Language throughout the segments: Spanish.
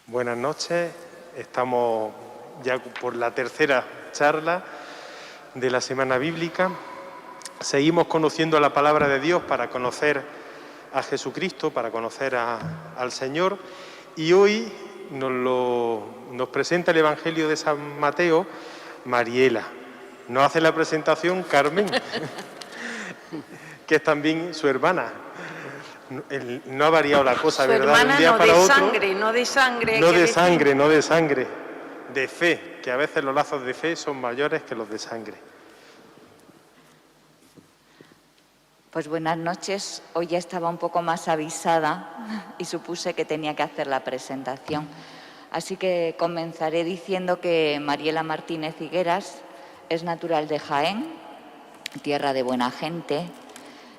Buenas noches, estamos ya por la tercera charla de la Semana Bíblica. Seguimos conociendo la palabra de Dios para conocer a Jesucristo, para conocer al Señor, y hoy nos presenta el Evangelio de San Mateo Mariela. Nos hace la presentación Carmen, que es también su hermana. No ha variado la cosa, su ¿verdad? Hermana, de un día no para de otro. Sangre, no de sangre. No de sangre, no de sangre. De fe, que a veces los lazos de fe son mayores que los de sangre. Pues buenas noches. Hoy ya estaba un poco más avisada y supuse que tenía que hacer la presentación. Así que comenzaré diciendo que Mariela Martínez Higueras es natural de Jaén, tierra de buena gente.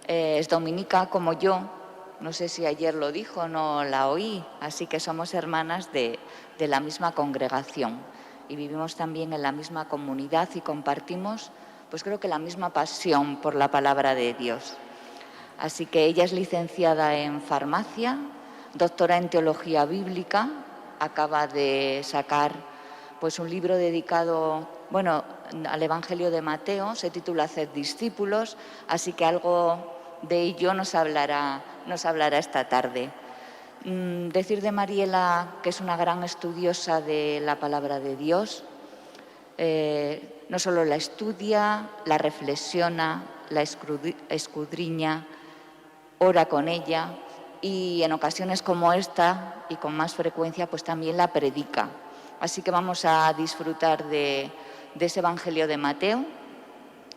Es dominica como yo. No sé si ayer lo dijo, no la oí. Así que somos hermanas de la misma congregación y vivimos también en la misma comunidad y compartimos, pues creo que la misma pasión por la palabra de Dios. Así que ella es licenciada en farmacia, doctora en teología bíblica, acaba de sacar pues un libro dedicado, al Evangelio de Mateo, se titula Haced discípulos, así que algo de ello nos hablará esta tarde. Decir de Mariela que es una gran estudiosa de la palabra de Dios. No solo la estudia, la reflexiona, la escudriña, ora con ella y en ocasiones como esta y con más frecuencia pues también la predica. Así que vamos a disfrutar de ese Evangelio de Mateo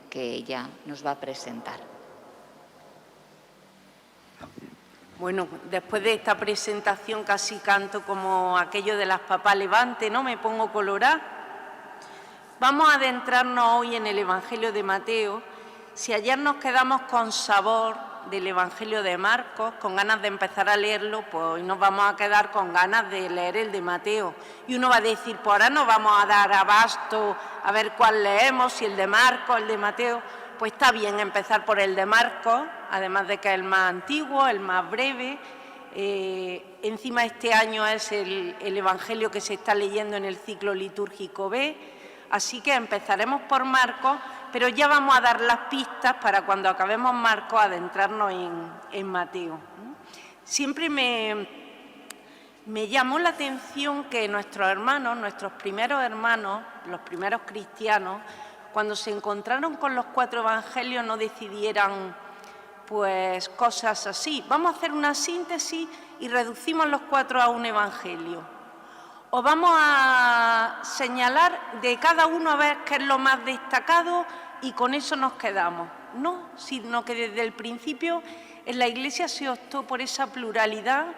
que ella nos va a presentar. Bueno, después de esta presentación casi canto como aquello de las papás Levante, ¿no? Me pongo colorada. Vamos a adentrarnos hoy en el Evangelio de Mateo. Si ayer nos quedamos con sabor del Evangelio de Marcos, con ganas de empezar a leerlo, pues hoy nos vamos a quedar con ganas de leer el de Mateo. Y uno va a decir, pues ahora nos vamos a dar abasto a ver cuál leemos, si el de Marcos, el de Mateo. Pues está bien empezar por el de Marcos, además de que es el más antiguo, el más breve. Encima este año es el Evangelio que se está leyendo en el ciclo litúrgico B, así que empezaremos por Marcos, pero ya vamos a dar las pistas para cuando acabemos Marcos adentrarnos en Mateo. Siempre me llamó la atención que nuestros hermanos, nuestros primeros hermanos, los primeros cristianos, cuando se encontraron con los 4 evangelios no decidieran pues cosas así. Vamos a hacer una síntesis y reducimos los 4 a un evangelio. O vamos a señalar de cada uno a ver qué es lo más destacado y con eso nos quedamos. No, sino que desde el principio en la Iglesia se optó por esa pluralidad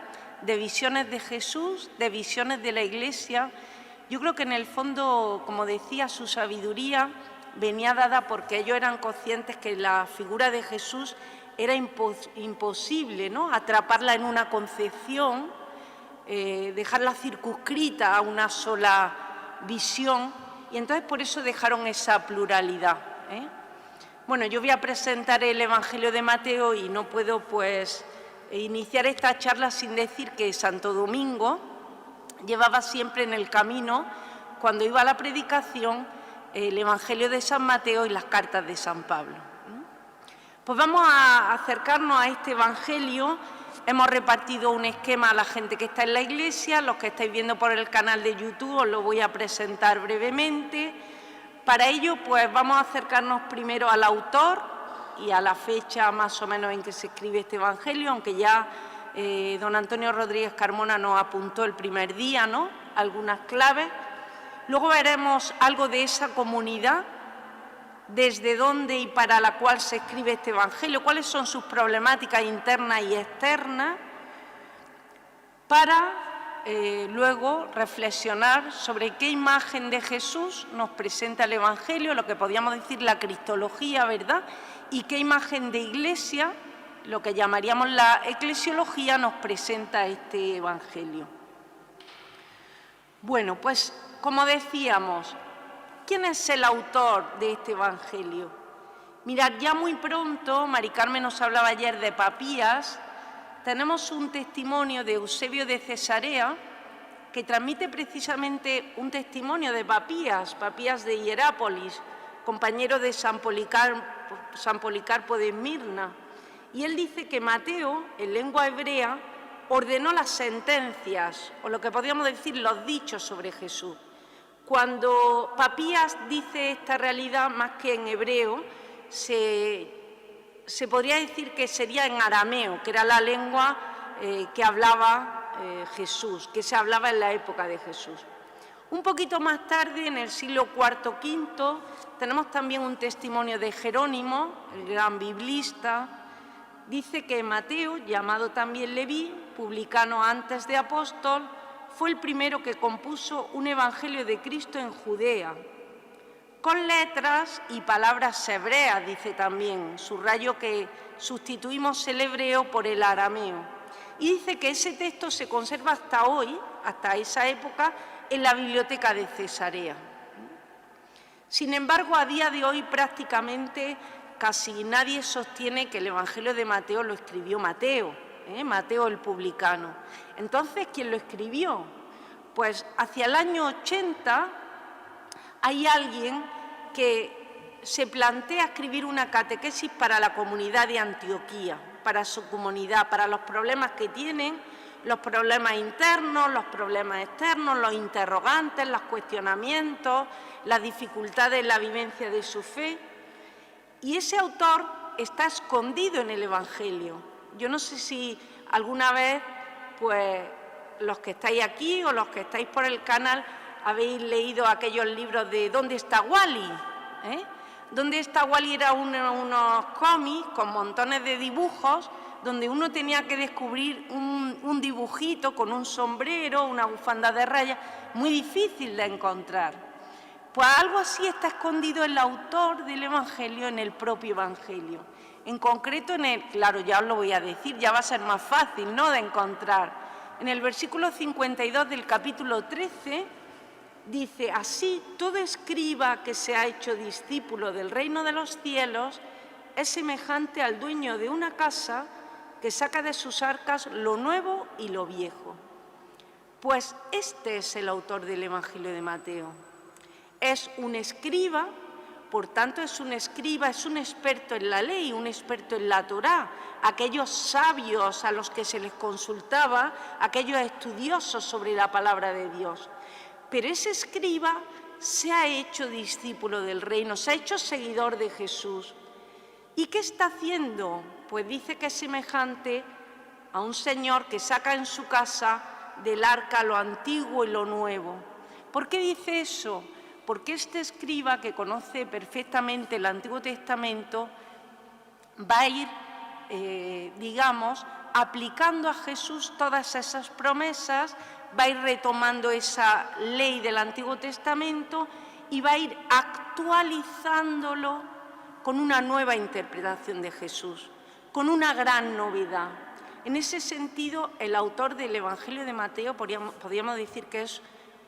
de visiones de Jesús, de visiones de la Iglesia. Yo creo que en el fondo, como decía, su sabiduría venía dada porque ellos eran conscientes que la figura de Jesús era imposible, ¿no?, atraparla en una concepción, dejarla circunscrita a una sola visión, y entonces por eso dejaron esa pluralidad. Bueno, yo voy a presentar el Evangelio de Mateo y no puedo pues iniciar esta charla sin decir que Santo Domingo llevaba siempre en el camino, cuando iba a la predicación, el Evangelio de San Mateo y las cartas de San Pablo. Pues vamos a acercarnos a este Evangelio. Hemos repartido un esquema a la gente que está en la iglesia, los que estáis viendo por el canal de YouTube os lo voy a presentar brevemente. Para ello, pues vamos a acercarnos primero al autor y a la fecha más o menos en que se escribe este Evangelio, aunque ya don Antonio Rodríguez Carmona nos apuntó el primer día, ¿no?, algunas claves. Luego veremos algo de esa comunidad, desde dónde y para la cual se escribe este Evangelio, cuáles son sus problemáticas internas y externas, para luego reflexionar sobre qué imagen de Jesús nos presenta el Evangelio, lo que podríamos decir la cristología, ¿verdad?, y qué imagen de iglesia, lo que llamaríamos la eclesiología, nos presenta este Evangelio. Bueno, pues como decíamos, ¿quién es el autor de este Evangelio? Mirad, ya muy pronto, Mari Carmen nos hablaba ayer de Papías, tenemos un testimonio de Eusebio de Cesarea, que transmite precisamente un testimonio de Papías de Hierápolis, compañero de San Policarpo de Esmirna. Y él dice que Mateo, en lengua hebrea, ordenó las sentencias, o lo que podríamos decir, los dichos sobre Jesús. Cuando Papías dice esta realidad, más que en hebreo, se podría decir que sería en arameo, que era la lengua que hablaba Jesús, que se hablaba en la época de Jesús. Un poquito más tarde, en el siglo IV-V, tenemos también un testimonio de Jerónimo, el gran biblista. Dice que Mateo, llamado también Leví, publicano antes de apóstol, fue el primero que compuso un evangelio de Cristo en Judea, con letras y palabras hebreas, dice también, subrayo que sustituimos el hebreo por el arameo. Y dice que ese texto se conserva hasta hoy, hasta esa época, en la biblioteca de Cesarea. Sin embargo, a día de hoy prácticamente casi nadie sostiene que el Evangelio de Mateo lo escribió Mateo, Mateo el publicano. Entonces, ¿quién lo escribió? Pues hacia el año 80 hay alguien que se plantea escribir una catequesis para la comunidad de Antioquía, para su comunidad, para los problemas que tienen, los problemas internos, los problemas externos, los interrogantes, los cuestionamientos, las dificultades en la vivencia de su fe. Y ese autor está escondido en el Evangelio. Yo no sé si alguna vez, pues, los que estáis aquí o los que estáis por el canal, habéis leído aquellos libros de ¿Dónde está Wally? ¿Dónde está Wally? Era unos cómics con montones de dibujos donde uno tenía que descubrir un dibujito con un sombrero, una bufanda de rayas, muy difícil de encontrar. Pues algo así está escondido el autor del Evangelio en el propio Evangelio. En concreto, claro, ya os lo voy a decir, ya va a ser más fácil, ¿no?, de encontrar. En el versículo 52 del capítulo 13 dice: así todo escriba que se ha hecho discípulo del reino de los cielos es semejante al dueño de una casa que saca de sus arcas lo nuevo y lo viejo. Pues este es el autor del Evangelio de Mateo. Es un escriba, por tanto es un escriba, es un experto en la ley, un experto en la Torá, aquellos sabios a los que se les consultaba, aquellos estudiosos sobre la palabra de Dios. Pero ese escriba se ha hecho discípulo del reino, se ha hecho seguidor de Jesús. ¿Y qué está haciendo? Pues dice que es semejante a un señor que saca en su casa del arca lo antiguo y lo nuevo. ¿Por qué dice eso? Porque este escriba, que conoce perfectamente el Antiguo Testamento, va a ir, aplicando a Jesús todas esas promesas, va a ir retomando esa ley del Antiguo Testamento y va a ir actualizándolo con una nueva interpretación de Jesús, con una gran novedad. En ese sentido, el autor del Evangelio de Mateo podríamos decir que es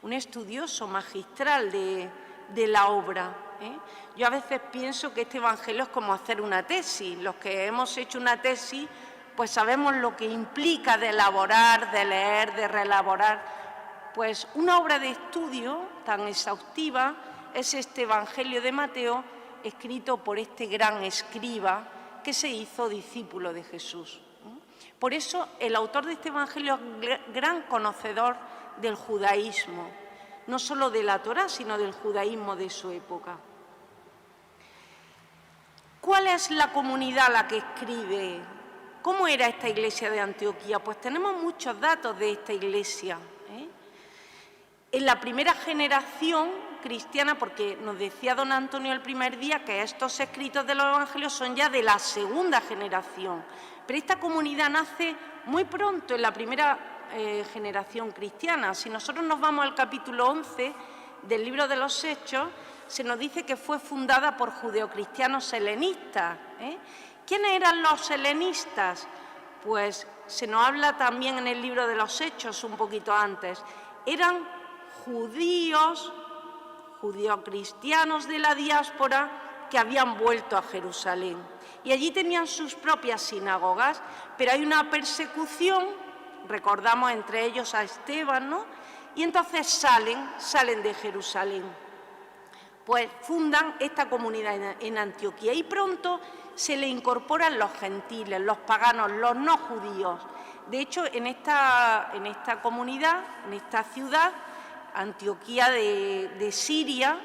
un estudioso magistral de la obra. Yo a veces pienso que este Evangelio es como hacer una tesis. Los que hemos hecho una tesis, pues sabemos lo que implica de elaborar, de leer, de reelaborar. Pues una obra de estudio tan exhaustiva es este Evangelio de Mateo, escrito por este gran escriba que se hizo discípulo de Jesús. Por eso el autor de este Evangelio es gran conocedor del judaísmo, no solo de la Torá, sino del judaísmo de su época. ¿Cuál es la comunidad a la que escribe? ¿Cómo era esta iglesia de Antioquía? Pues tenemos muchos datos de esta iglesia. En la primera generación cristiana, porque nos decía don Antonio el primer día que estos escritos de los evangelios son ya de la segunda generación, pero esta comunidad nace muy pronto en la primera generación cristiana. Si nosotros nos vamos al capítulo 11 del libro de los Hechos, se nos dice que fue fundada por judeocristianos helenistas. ¿Quiénes eran los helenistas? Pues se nos habla también en el libro de los Hechos un poquito antes. Eran judíos, judeocristianos de la diáspora que habían vuelto a Jerusalén. Y allí tenían sus propias sinagogas, pero hay una persecución, recordamos entre ellos a Esteban, ¿no?, Y entonces salen de Jerusalén. Pues fundan esta comunidad en Antioquía y pronto se le incorporan los gentiles, los paganos, los no judíos. De hecho, en esta comunidad, en esta ciudad, Antioquía de Siria,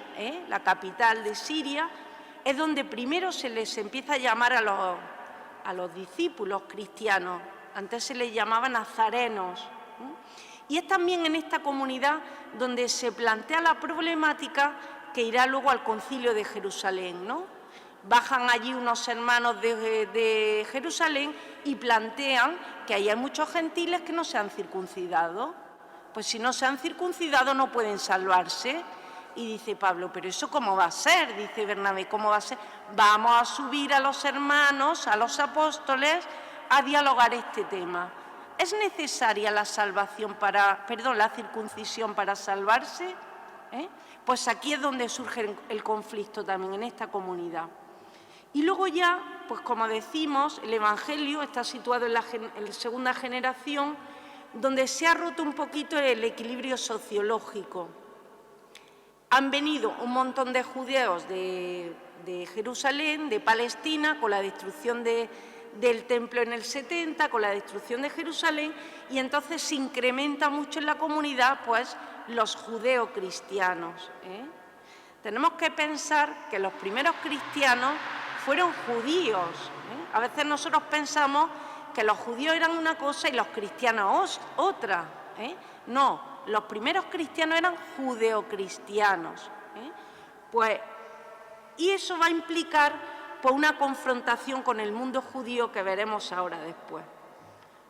la capital de Siria, es donde primero se les empieza a llamar a los discípulos cristianos. Antes se les llamaba nazarenos. Y es también en esta comunidad donde se plantea la problemática que irá luego al Concilio de Jerusalén, ¿no? Bajan allí unos hermanos de Jerusalén y plantean que ahí hay muchos gentiles que no se han circuncidado. Pues si no se han circuncidado no pueden salvarse. Y dice Pablo, ¿pero eso cómo va a ser? Dice Bernabé, ¿cómo va a ser? Vamos a subir a los hermanos, a los apóstoles, a dialogar este tema. ¿Es necesaria la circuncisión para salvarse? Pues aquí es donde surge el conflicto también, en esta comunidad. Y luego ya, pues como decimos, el Evangelio está situado en la segunda generación, donde se ha roto un poquito el equilibrio sociológico. Han venido un montón de judíos de Jerusalén, de Palestina, con la destrucción del templo en el 70, con la destrucción de Jerusalén, y entonces se incrementa mucho en la comunidad pues los judeocristianos. Tenemos que pensar que los primeros cristianos fueron judíos. A veces nosotros pensamos que los judíos eran una cosa y los cristianos otra. No, los primeros cristianos eran judeocristianos. Y eso va a implicar pues, una confrontación con el mundo judío que veremos ahora después.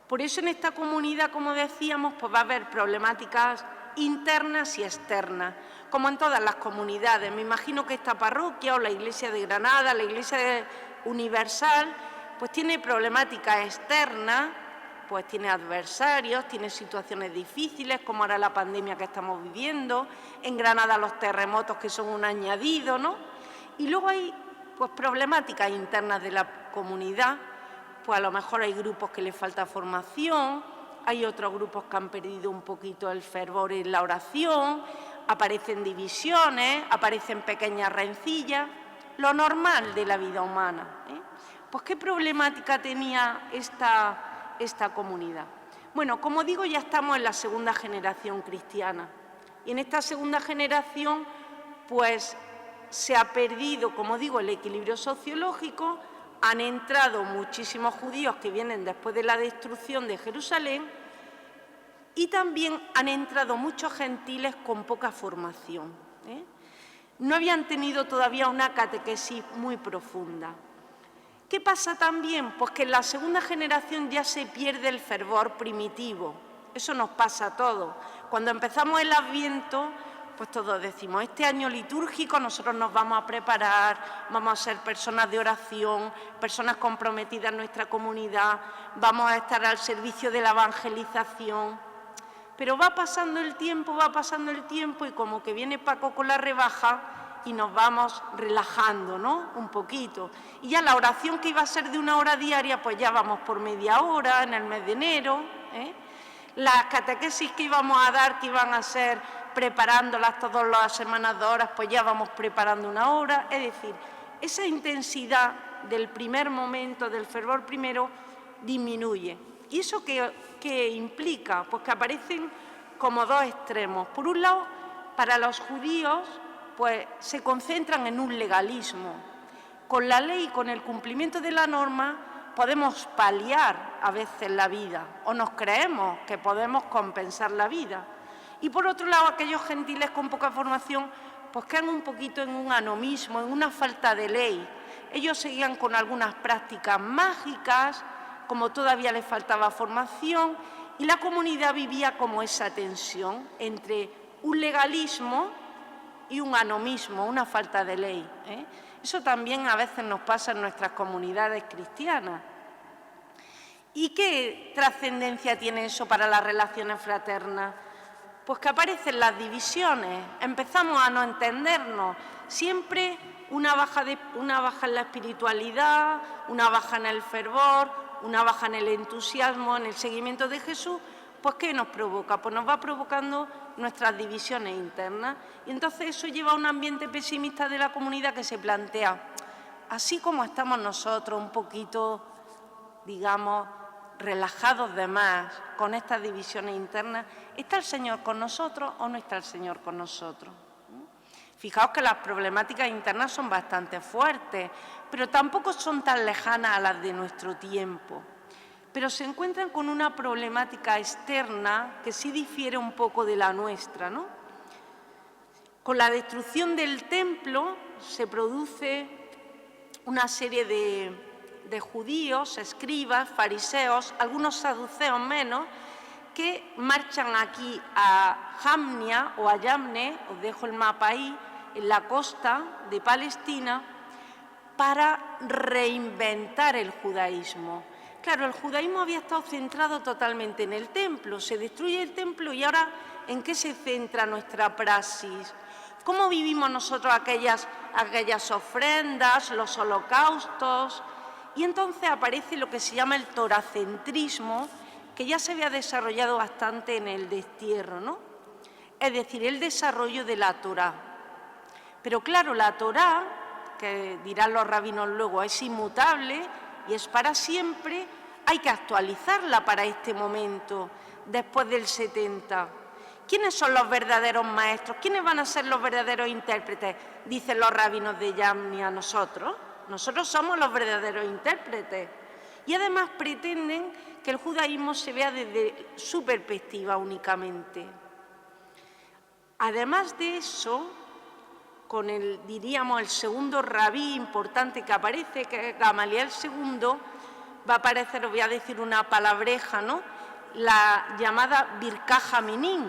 Por eso en esta comunidad, como decíamos, pues va a haber problemáticas internas y externas, como en todas las comunidades. Me imagino que esta parroquia o la Iglesia de Granada, la Iglesia Universal, pues tiene problemáticas externas, pues tiene adversarios, tiene situaciones difíciles, como ahora la pandemia que estamos viviendo, en Granada los terremotos que son un añadido, ¿no? Y luego hay pues problemáticas internas de la comunidad, pues a lo mejor hay grupos que les falta formación, hay otros grupos que han perdido un poquito el fervor en la oración, aparecen divisiones, aparecen pequeñas rencillas, lo normal de la vida humana. Pues ¿qué problemática tenía esta comunidad? Bueno, como digo, ya estamos en la segunda generación cristiana y en esta segunda generación pues se ha perdido, como digo, el equilibrio sociológico, han entrado muchísimos judíos que vienen después de la destrucción de Jerusalén y también han entrado muchos gentiles con poca formación. No habían tenido todavía una catequesis muy profunda. ¿Qué pasa también? Pues que en la segunda generación ya se pierde el fervor primitivo. Eso nos pasa a todos. Cuando empezamos el Adviento, pues todos decimos, este año litúrgico nosotros nos vamos a preparar, vamos a ser personas de oración, personas comprometidas en nuestra comunidad, vamos a estar al servicio de la evangelización. Pero va pasando el tiempo y como que viene Paco con la rebaja y nos vamos relajando, ¿no? Un poquito. Y ya la oración que iba a ser de 1 hora diaria, pues ya vamos por media hora en el mes de enero. Las catequesis que íbamos a dar, que iban a ser preparándolas todas las semanas 2 horas, pues ya vamos preparando 1 hora. Es decir, esa intensidad del primer momento, del fervor primero, disminuye. ¿Y eso qué implica? Pues que aparecen como 2 extremos. Por un lado, para los judíos, pues se concentran en un legalismo. Con la ley, con el cumplimiento de la norma, podemos paliar a veces la vida o nos creemos que podemos compensar la vida. Y por otro lado, aquellos gentiles con poca formación pues quedan un poquito en un anomismo, en una falta de ley. Ellos seguían con algunas prácticas mágicas, como todavía les faltaba formación, y la comunidad vivía como esa tensión entre un legalismo y un anomismo, una falta de ley. Eso también a veces nos pasa en nuestras comunidades cristianas. ¿Y qué trascendencia tiene eso para las relaciones fraternas? Pues que aparecen las divisiones, empezamos a no entendernos, siempre una baja en la espiritualidad, una baja en el fervor, una baja en el entusiasmo, en el seguimiento de Jesús, pues ¿qué nos provoca? Pues nos va provocando nuestras divisiones internas. Y entonces eso lleva a un ambiente pesimista de la comunidad que se plantea, así como estamos nosotros un poquito, digamos, relajados de más con estas divisiones internas, ¿está el Señor con nosotros o no está el Señor con nosotros? Fijaos que las problemáticas internas son bastante fuertes, pero tampoco son tan lejanas a las de nuestro tiempo. Pero se encuentran con una problemática externa que sí difiere un poco de la nuestra, ¿no? Con la destrucción del templo se produce una serie de judíos, escribas, fariseos, algunos saduceos menos, que marchan aquí a Jamnia o a Yamne, os dejo el mapa ahí, en la costa de Palestina, para reinventar el judaísmo. Claro, el judaísmo había estado centrado totalmente en el templo, se destruye el templo y ahora ¿en qué se centra nuestra praxis? ¿Cómo vivimos nosotros aquellas ofrendas, los holocaustos? Y entonces aparece lo que se llama el toracentrismo, que ya se había desarrollado bastante en el destierro, ¿no? Es decir, el desarrollo de la Torá. Pero claro, la Torá, que dirán los rabinos luego, es inmutable y es para siempre, hay que actualizarla para este momento, después del 70. ¿Quiénes son los verdaderos maestros? ¿Quiénes van a ser los verdaderos intérpretes? Dicen los rabinos de Yamnia, nosotros. Nosotros somos los verdaderos intérpretes. Y además pretenden que el judaísmo se vea desde su perspectiva únicamente. Además de eso, con diríamos, el segundo rabí importante que aparece, que es Gamaliel II, va a aparecer, os voy a decir una palabreja, ¿no? La llamada Birkat Jaminim.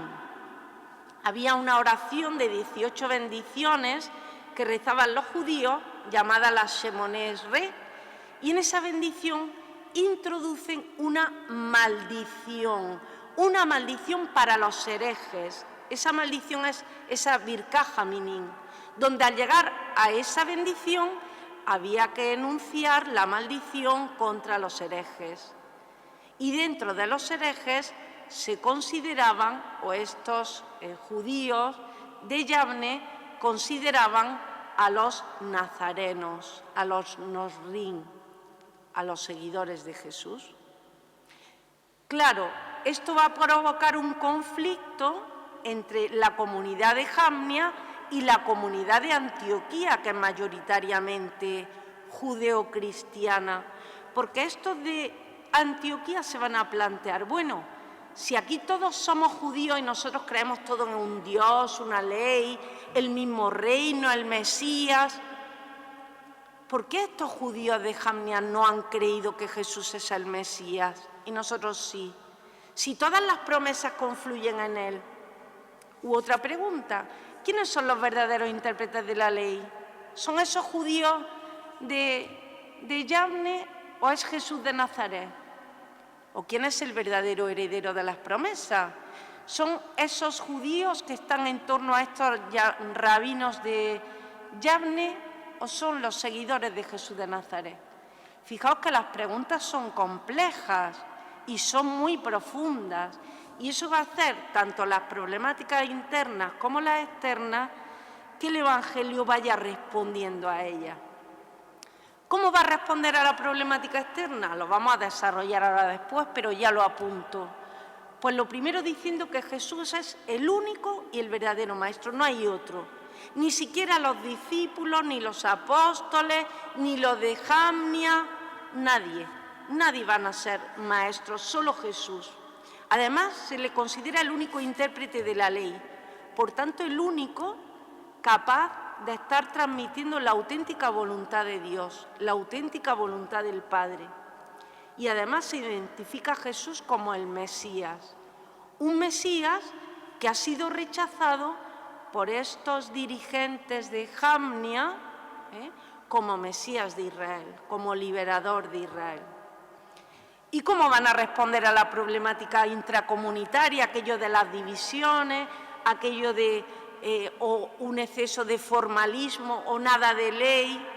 Había una oración de 18 bendiciones que rezaban los judíos, llamada la Shemoneh Esrei, y en esa bendición introducen una maldición para los herejes. Esa maldición es esa Birkat Jaminim, donde al llegar a esa bendición había que enunciar la maldición contra los herejes. Y dentro de los herejes se consideraban, o estos judíos de Yavne consideraban a los nazarenos, a los nosrín, a los seguidores de Jesús. Claro, esto va a provocar un conflicto entre la comunidad de Jamnia y la comunidad de Antioquía, que es mayoritariamente judeocristiana, porque estos de Antioquía se van a plantear, bueno, si aquí todos somos judíos y nosotros creemos todo en un Dios, una ley, el mismo reino, el Mesías, ¿por qué estos judíos de Jamnia no han creído que Jesús es el Mesías y nosotros sí? Si todas las promesas confluyen en él. U otra pregunta, ¿quiénes son los verdaderos intérpretes de la ley? ¿Son esos judíos de Yavne o es Jesús de Nazaret? ¿O quién es el verdadero heredero de las promesas? ¿Son esos judíos que están en torno a estos rabinos de Yavne o son los seguidores de Jesús de Nazaret? Fijaos que las preguntas son complejas y son muy profundas, y eso va a hacer tanto las problemáticas internas como las externas que el Evangelio vaya respondiendo a ellas. ¿Cómo va a responder a la problemática externa? Lo vamos a desarrollar ahora después, pero ya lo apunto. Pues lo primero diciendo que Jesús es el único y el verdadero Maestro, no hay otro. Ni siquiera los discípulos, ni los apóstoles, ni los de Jamnia, nadie van a ser maestros, solo Jesús. Además, se le considera el único intérprete de la ley, por tanto, el único capaz de estar transmitiendo la auténtica voluntad de Dios, la auténtica voluntad del Padre. Y además se identifica a Jesús como el Mesías, un Mesías que ha sido rechazado por estos dirigentes de Jamnia como Mesías de Israel, como liberador de Israel. ¿Y cómo van a responder a la problemática intracomunitaria, aquello de las divisiones, aquello de o un exceso de formalismo o nada de ley?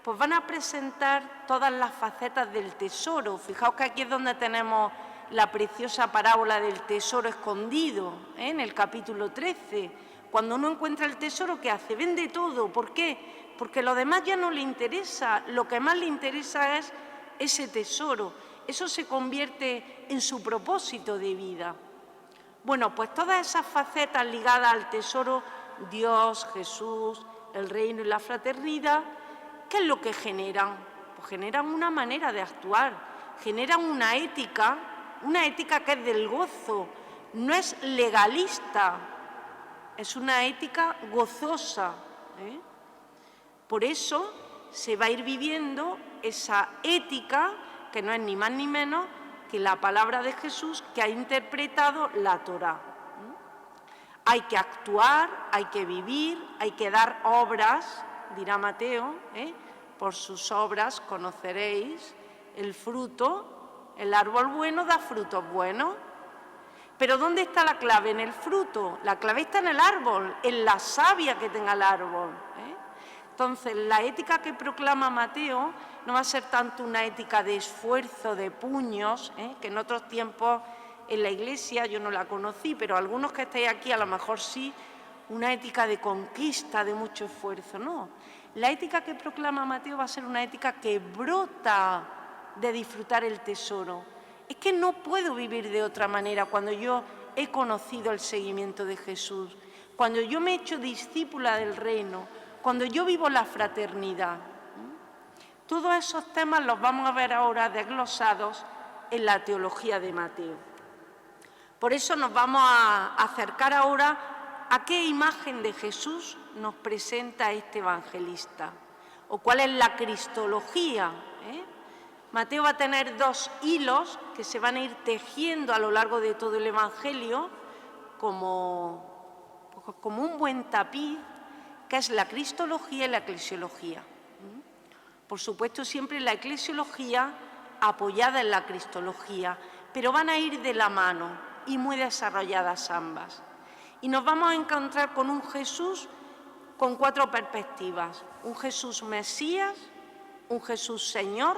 Pues van a presentar todas las facetas del tesoro. Fijaos que aquí es donde tenemos la preciosa parábola del tesoro escondido, en el capítulo 13. Cuando uno encuentra el tesoro, ¿qué hace? Vende todo. ¿Por qué? Porque lo demás ya no le interesa. Lo que más le interesa es ese tesoro. Eso se convierte en su propósito de vida. Bueno, pues todas esas facetas ligadas al tesoro, Dios, Jesús, el reino y la fraternidad, ¿qué es lo que generan? Pues generan una manera de actuar, generan una ética que es del gozo, no es legalista, es una ética gozosa. Por eso se va a ir viviendo esa ética que no es ni más ni menos que la palabra de Jesús que ha interpretado la Torá. Hay que actuar, hay que vivir, hay que dar obras, dirá Mateo, por sus obras conoceréis el fruto, el árbol bueno da frutos buenos. Pero ¿dónde está la clave? En el fruto. La clave está en el árbol, en la savia que tenga el árbol. Entonces, la ética que proclama Mateo no va a ser tanto una ética de esfuerzo, de puños, que en otros tiempos en la Iglesia yo no la conocí, pero algunos que estáis aquí a lo mejor sí, una ética de conquista, de mucho esfuerzo. No, la ética que proclama Mateo va a ser una ética que brota de disfrutar el tesoro. Es que no puedo vivir de otra manera cuando yo he conocido el seguimiento de Jesús, cuando yo me he hecho discípula del reino, cuando yo vivo la fraternidad. Todos esos temas los vamos a ver ahora desglosados en la teología de Mateo. Por eso nos vamos a acercar ahora a qué imagen de Jesús nos presenta este evangelista, o cuál es la cristología. Mateo va a tener dos hilos que se van a ir tejiendo a lo largo de todo el Evangelio como un buen tapiz, que es la cristología y la eclesiología. Por supuesto, siempre la eclesiología apoyada en la cristología, pero van a ir de la mano y muy desarrolladas ambas. Y nos vamos a encontrar con un Jesús con cuatro perspectivas: un Jesús Mesías, un Jesús Señor,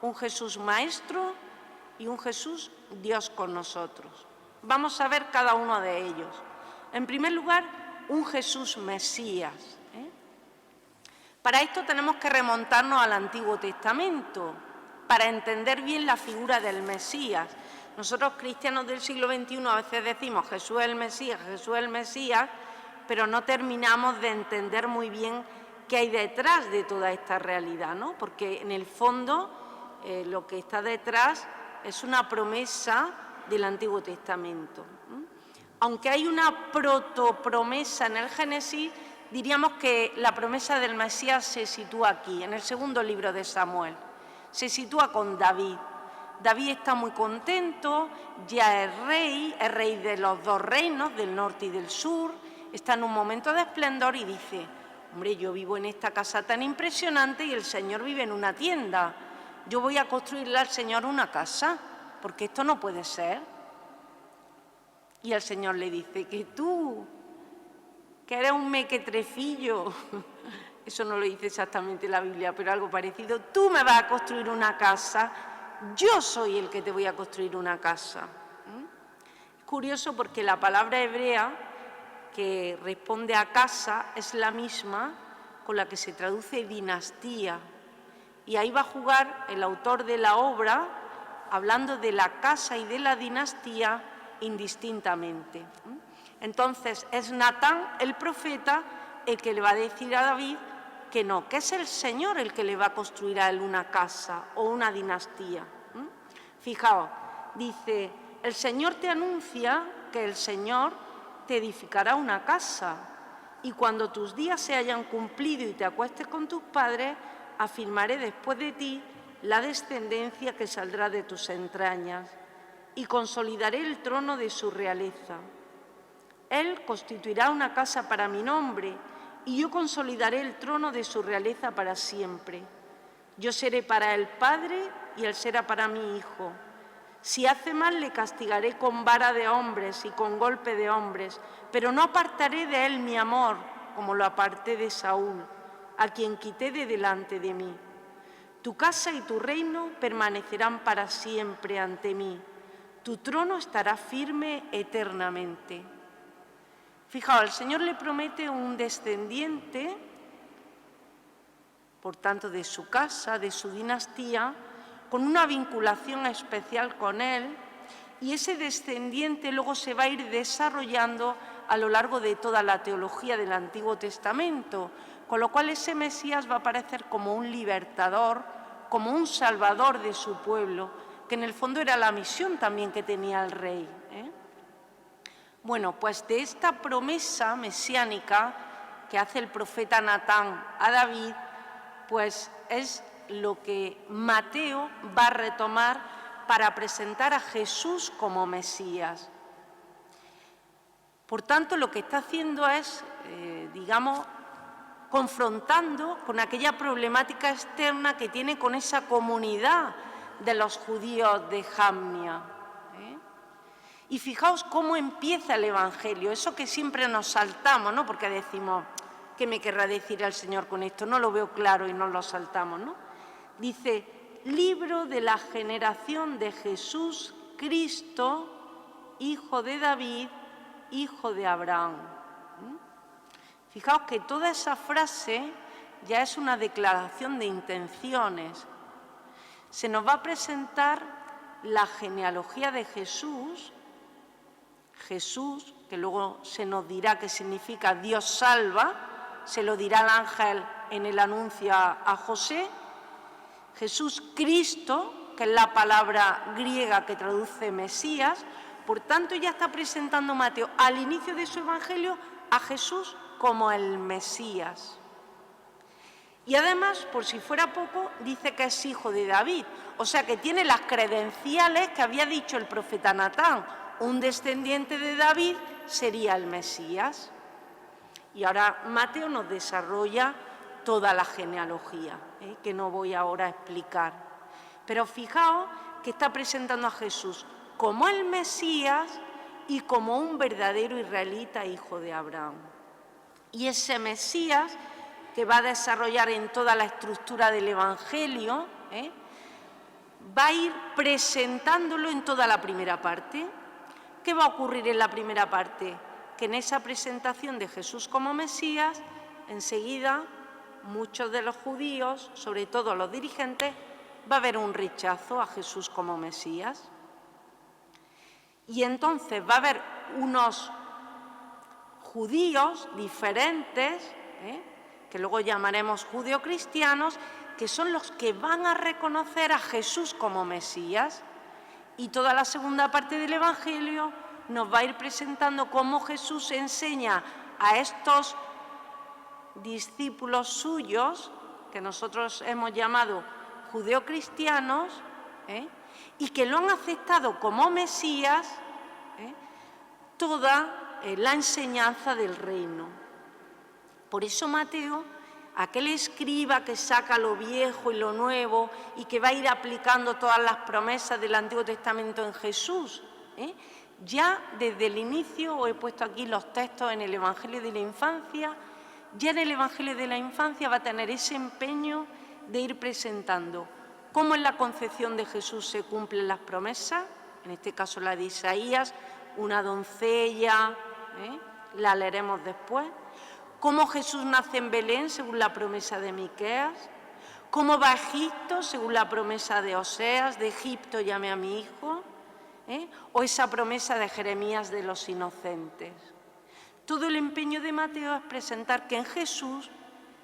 un Jesús Maestro y un Jesús Dios con nosotros. Vamos a ver cada uno de ellos. En primer lugar, un Jesús Mesías. Para esto tenemos que remontarnos al Antiguo Testamento, para entender bien la figura del Mesías. Nosotros, cristianos del siglo XXI, a veces decimos Jesús es el Mesías, pero no terminamos de entender muy bien qué hay detrás de toda esta realidad, ¿no? Porque en el fondo lo que está detrás es una promesa del Antiguo Testamento. Aunque hay una protopromesa en el Génesis, diríamos que la promesa del Mesías se sitúa aquí, en el segundo libro de Samuel. Se sitúa con David. David está muy contento, ya es rey de los dos reinos, del norte y del sur, está en un momento de esplendor y dice: hombre, yo vivo en esta casa tan impresionante y el Señor vive en una tienda. Yo voy a construirle al Señor una casa, porque esto no puede ser. Y el Señor le dice: que tú, que eres un mequetrefillo, eso no lo dice exactamente la Biblia, pero algo parecido, tú me vas a construir una casa, yo soy el que te voy a construir una casa. Es curioso porque la palabra hebrea que responde a casa es la misma con la que se traduce dinastía. Y ahí va a jugar el autor de la obra, hablando de la casa y de la dinastía indistintamente. Entonces es Natán, el profeta, el que le va a decir a David que no, que es el Señor el que le va a construir a él una casa o una dinastía. Fijaos, dice: el Señor te anuncia que el Señor te edificará una casa, y cuando tus días se hayan cumplido y te acuestes con tus padres, afirmaré después de ti la descendencia que saldrá de tus entrañas, y consolidaré el trono de su realeza. Él constituirá una casa para mi nombre, y yo consolidaré el trono de su realeza para siempre. Yo seré para él padre, y él será para mí hijo. Si hace mal, le castigaré con vara de hombres y con golpe de hombres, pero no apartaré de él mi amor, como lo aparté de Saúl, a quien quité de delante de mí. Tu casa y tu reino permanecerán para siempre ante mí, tu trono estará firme eternamente. Fijaos, el Señor le promete un descendiente, por tanto de su casa, de su dinastía, con una vinculación especial con Él, y ese descendiente luego se va a ir desarrollando a lo largo de toda la teología del Antiguo Testamento, con lo cual ese Mesías va a aparecer como un libertador, como un salvador de su pueblo, que en el fondo era la misión también que tenía el rey. Bueno, pues de esta promesa mesiánica que hace el profeta Natán a David, pues es lo que Mateo va a retomar para presentar a Jesús como Mesías. Por tanto, lo que está haciendo es, digamos, confrontando con aquella problemática externa que tiene con esa comunidad de los judíos de Jamnia. Y fijaos cómo empieza el Evangelio, eso que siempre nos saltamos, ¿no? Porque decimos, ¿qué me querrá decir el Señor con esto? No lo veo claro y nos lo saltamos, ¿no? Dice, libro de la generación de Jesús, Cristo, hijo de David, hijo de Abraham. Fijaos que toda esa frase ya es una declaración de intenciones. Se nos va a presentar la genealogía de Jesús, que luego se nos dirá que significa Dios salva, se lo dirá el ángel en el anuncio a José. Jesús Cristo, que es la palabra griega que traduce Mesías. Por tanto, ya está presentando Mateo al inicio de su Evangelio a Jesús como el Mesías. Y además, por si fuera poco, dice que es hijo de David, o sea que tiene las credenciales que había dicho el profeta Natán. Un descendiente de David sería el Mesías. Y ahora Mateo nos desarrolla toda la genealogía, que no voy ahora a explicar. Pero fijaos que está presentando a Jesús como el Mesías y como un verdadero israelita hijo de Abraham. Y ese Mesías que va a desarrollar en toda la estructura del Evangelio, va a ir presentándolo en toda la primera parte. ¿Qué va a ocurrir en la primera parte? Que en esa presentación de Jesús como Mesías, enseguida muchos de los judíos, sobre todo los dirigentes, va a haber un rechazo a Jesús como Mesías. Y entonces va a haber unos judíos diferentes, que luego llamaremos judeocristianos, que son los que van a reconocer a Jesús como Mesías. Y toda la segunda parte del Evangelio nos va a ir presentando cómo Jesús enseña a estos discípulos suyos, que nosotros hemos llamado judeocristianos, y que lo han aceptado como Mesías, toda la enseñanza del reino. Por eso Mateo, aquel escriba que saca lo viejo y lo nuevo y que va a ir aplicando todas las promesas del Antiguo Testamento en Jesús, ya desde el inicio, os he puesto aquí los textos en el Evangelio de la Infancia, ya en el Evangelio de la Infancia va a tener ese empeño de ir presentando cómo en la concepción de Jesús se cumplen las promesas, en este caso la de Isaías, una doncella, la leeremos después, cómo Jesús nace en Belén según la promesa de Miqueas, cómo va a Egipto según la promesa de Oseas, de Egipto llame a mi hijo, o esa promesa de Jeremías de los inocentes. Todo el empeño de Mateo es presentar que en Jesús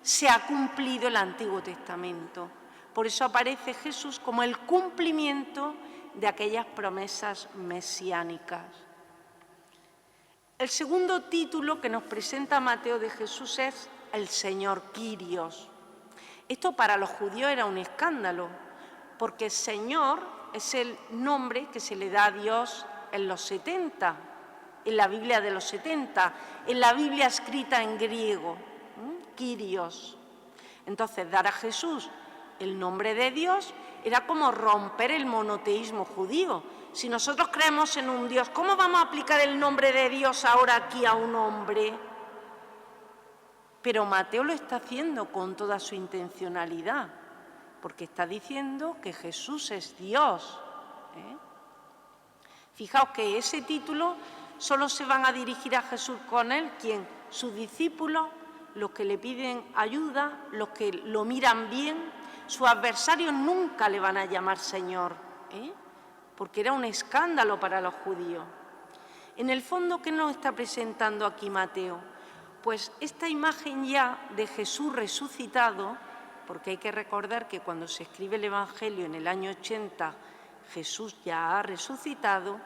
se ha cumplido el Antiguo Testamento. Por eso aparece Jesús como el cumplimiento de aquellas promesas mesiánicas. El segundo título que nos presenta Mateo de Jesús es el Señor Kyrios. Esto para los judíos era un escándalo, porque Señor es el nombre que se le da a Dios en los 70, en la Biblia de los 70, en la Biblia escrita en griego, Kyrios. Entonces, dar a Jesús el nombre de Dios era como romper el monoteísmo judío. Si nosotros creemos en un Dios, ¿cómo vamos a aplicar el nombre de Dios ahora aquí a un hombre? Pero Mateo lo está haciendo con toda su intencionalidad, porque está diciendo que Jesús es Dios. Fijaos que ese título solo se van a dirigir a Jesús con él, ¿quién? Sus discípulos, los que le piden ayuda, los que lo miran bien. Sus adversarios nunca le van a llamar Señor, porque era un escándalo para los judíos. En el fondo, ¿qué nos está presentando aquí Mateo? Pues esta imagen ya de Jesús resucitado, porque hay que recordar que cuando se escribe el Evangelio en el año 80, Jesús ya ha resucitado,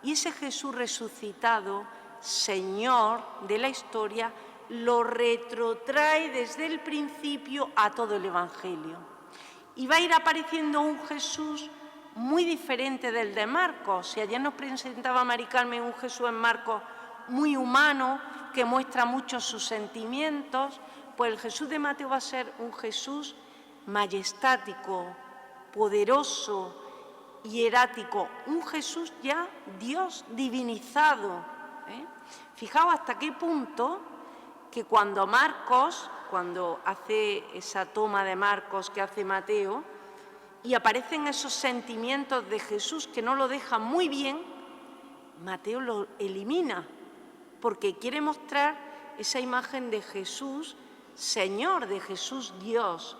y ese Jesús resucitado, Señor de la historia, lo retrotrae desde el principio a todo el Evangelio. Y va a ir apareciendo un Jesús muy diferente del de Marcos. Si ayer nos presentaba Mari Carmen un Jesús en Marcos muy humano, que muestra mucho sus sentimientos, pues el Jesús de Mateo va a ser un Jesús majestático, poderoso, hierático, un Jesús ya Dios divinizado. Fijaos hasta qué punto que cuando Marcos, cuando hace esa toma de Marcos que hace Mateo, y aparecen esos sentimientos de Jesús que no lo dejan muy bien, Mateo lo elimina, porque quiere mostrar esa imagen de Jesús Señor, de Jesús Dios.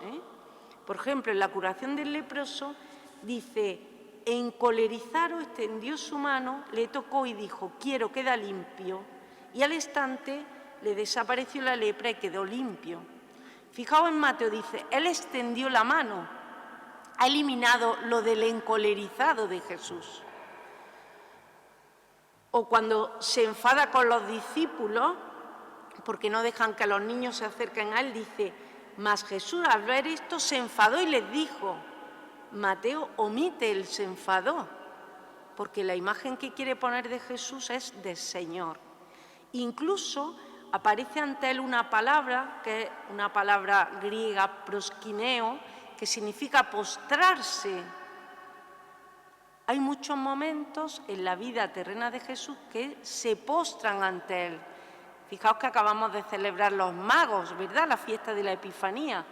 Por ejemplo, en la curación del leproso dice: encolerizado extendió su mano, le tocó y dijo: quiero, queda limpio. Y al instante le desapareció la lepra y quedó limpio. Fijaos en Mateo, dice, él extendió la mano, ha eliminado lo del encolerizado de Jesús. O cuando se enfada con los discípulos, porque no dejan que los niños se acerquen a él, dice: mas Jesús al ver esto se enfadó y les dijo. Mateo omite el se enfadó, porque la imagen que quiere poner de Jesús es de Señor. Incluso aparece ante él una palabra, que es una palabra griega, proskineo, que significa postrarse. Hay muchos momentos en la vida terrena de Jesús que se postran ante él. Fijaos que acabamos de celebrar los magos, ¿verdad? La fiesta de la Epifanía.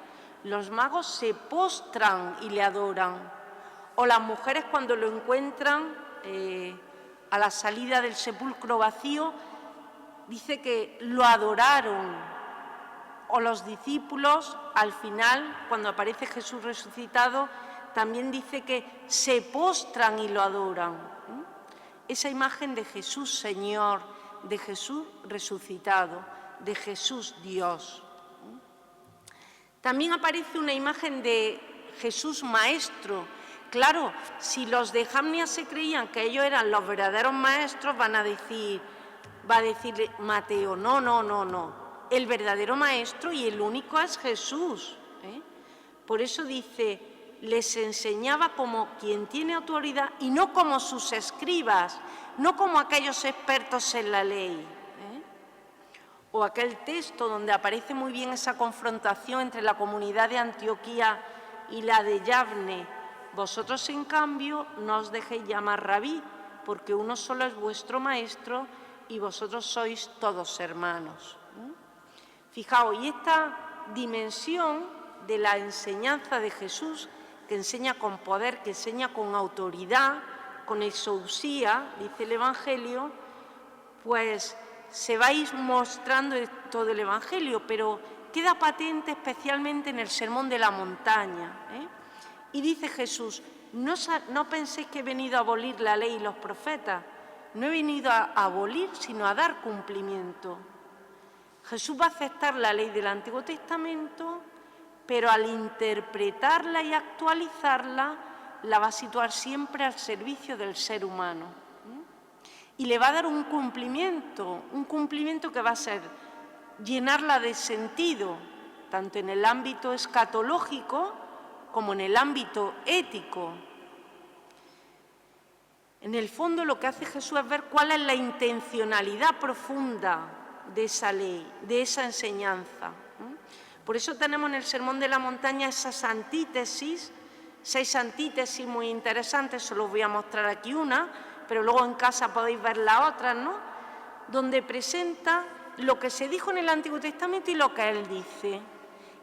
Los magos se postran y le adoran. O las mujeres cuando lo encuentran a la salida del sepulcro vacío, dice que lo adoraron. O los discípulos, al final, cuando aparece Jesús resucitado, también dice que se postran y lo adoran. Esa imagen de Jesús Señor, de Jesús resucitado, de Jesús Dios. También aparece una imagen de Jesús Maestro. Claro, si los de Jamnia se creían que ellos eran los verdaderos maestros, va a decir Mateo, no. El verdadero maestro y el único es Jesús. Por eso dice, les enseñaba como quien tiene autoridad y no como sus escribas, no como aquellos expertos en la ley. O aquel texto donde aparece muy bien esa confrontación entre la comunidad de Antioquía y la de Yavne. Vosotros, en cambio, no os dejéis llamar rabí, porque uno solo es vuestro maestro y vosotros sois todos hermanos. Fijaos, y esta dimensión de la enseñanza de Jesús, que enseña con poder, que enseña con autoridad, con exousia, dice el Evangelio, pues se va a ir mostrando en todo el Evangelio, pero queda patente especialmente en el Sermón de la Montaña. Y dice Jesús, no penséis que he venido a abolir la ley y los profetas, no he venido a abolir, sino a dar cumplimiento. Jesús va a aceptar la ley del Antiguo Testamento, pero al interpretarla y actualizarla, la va a situar siempre al servicio del ser humano. Y le va a dar un cumplimiento que va a ser llenarla de sentido, tanto en el ámbito escatológico como en el ámbito ético. En el fondo lo que hace Jesús es ver cuál es la intencionalidad profunda de esa ley, de esa enseñanza. Por eso tenemos en el Sermón de la Montaña esas antítesis, 6 antítesis muy interesantes, solo os voy a mostrar aquí una, pero luego en casa podéis ver las otras, ¿no? Donde presenta lo que se dijo en el Antiguo Testamento y lo que él dice.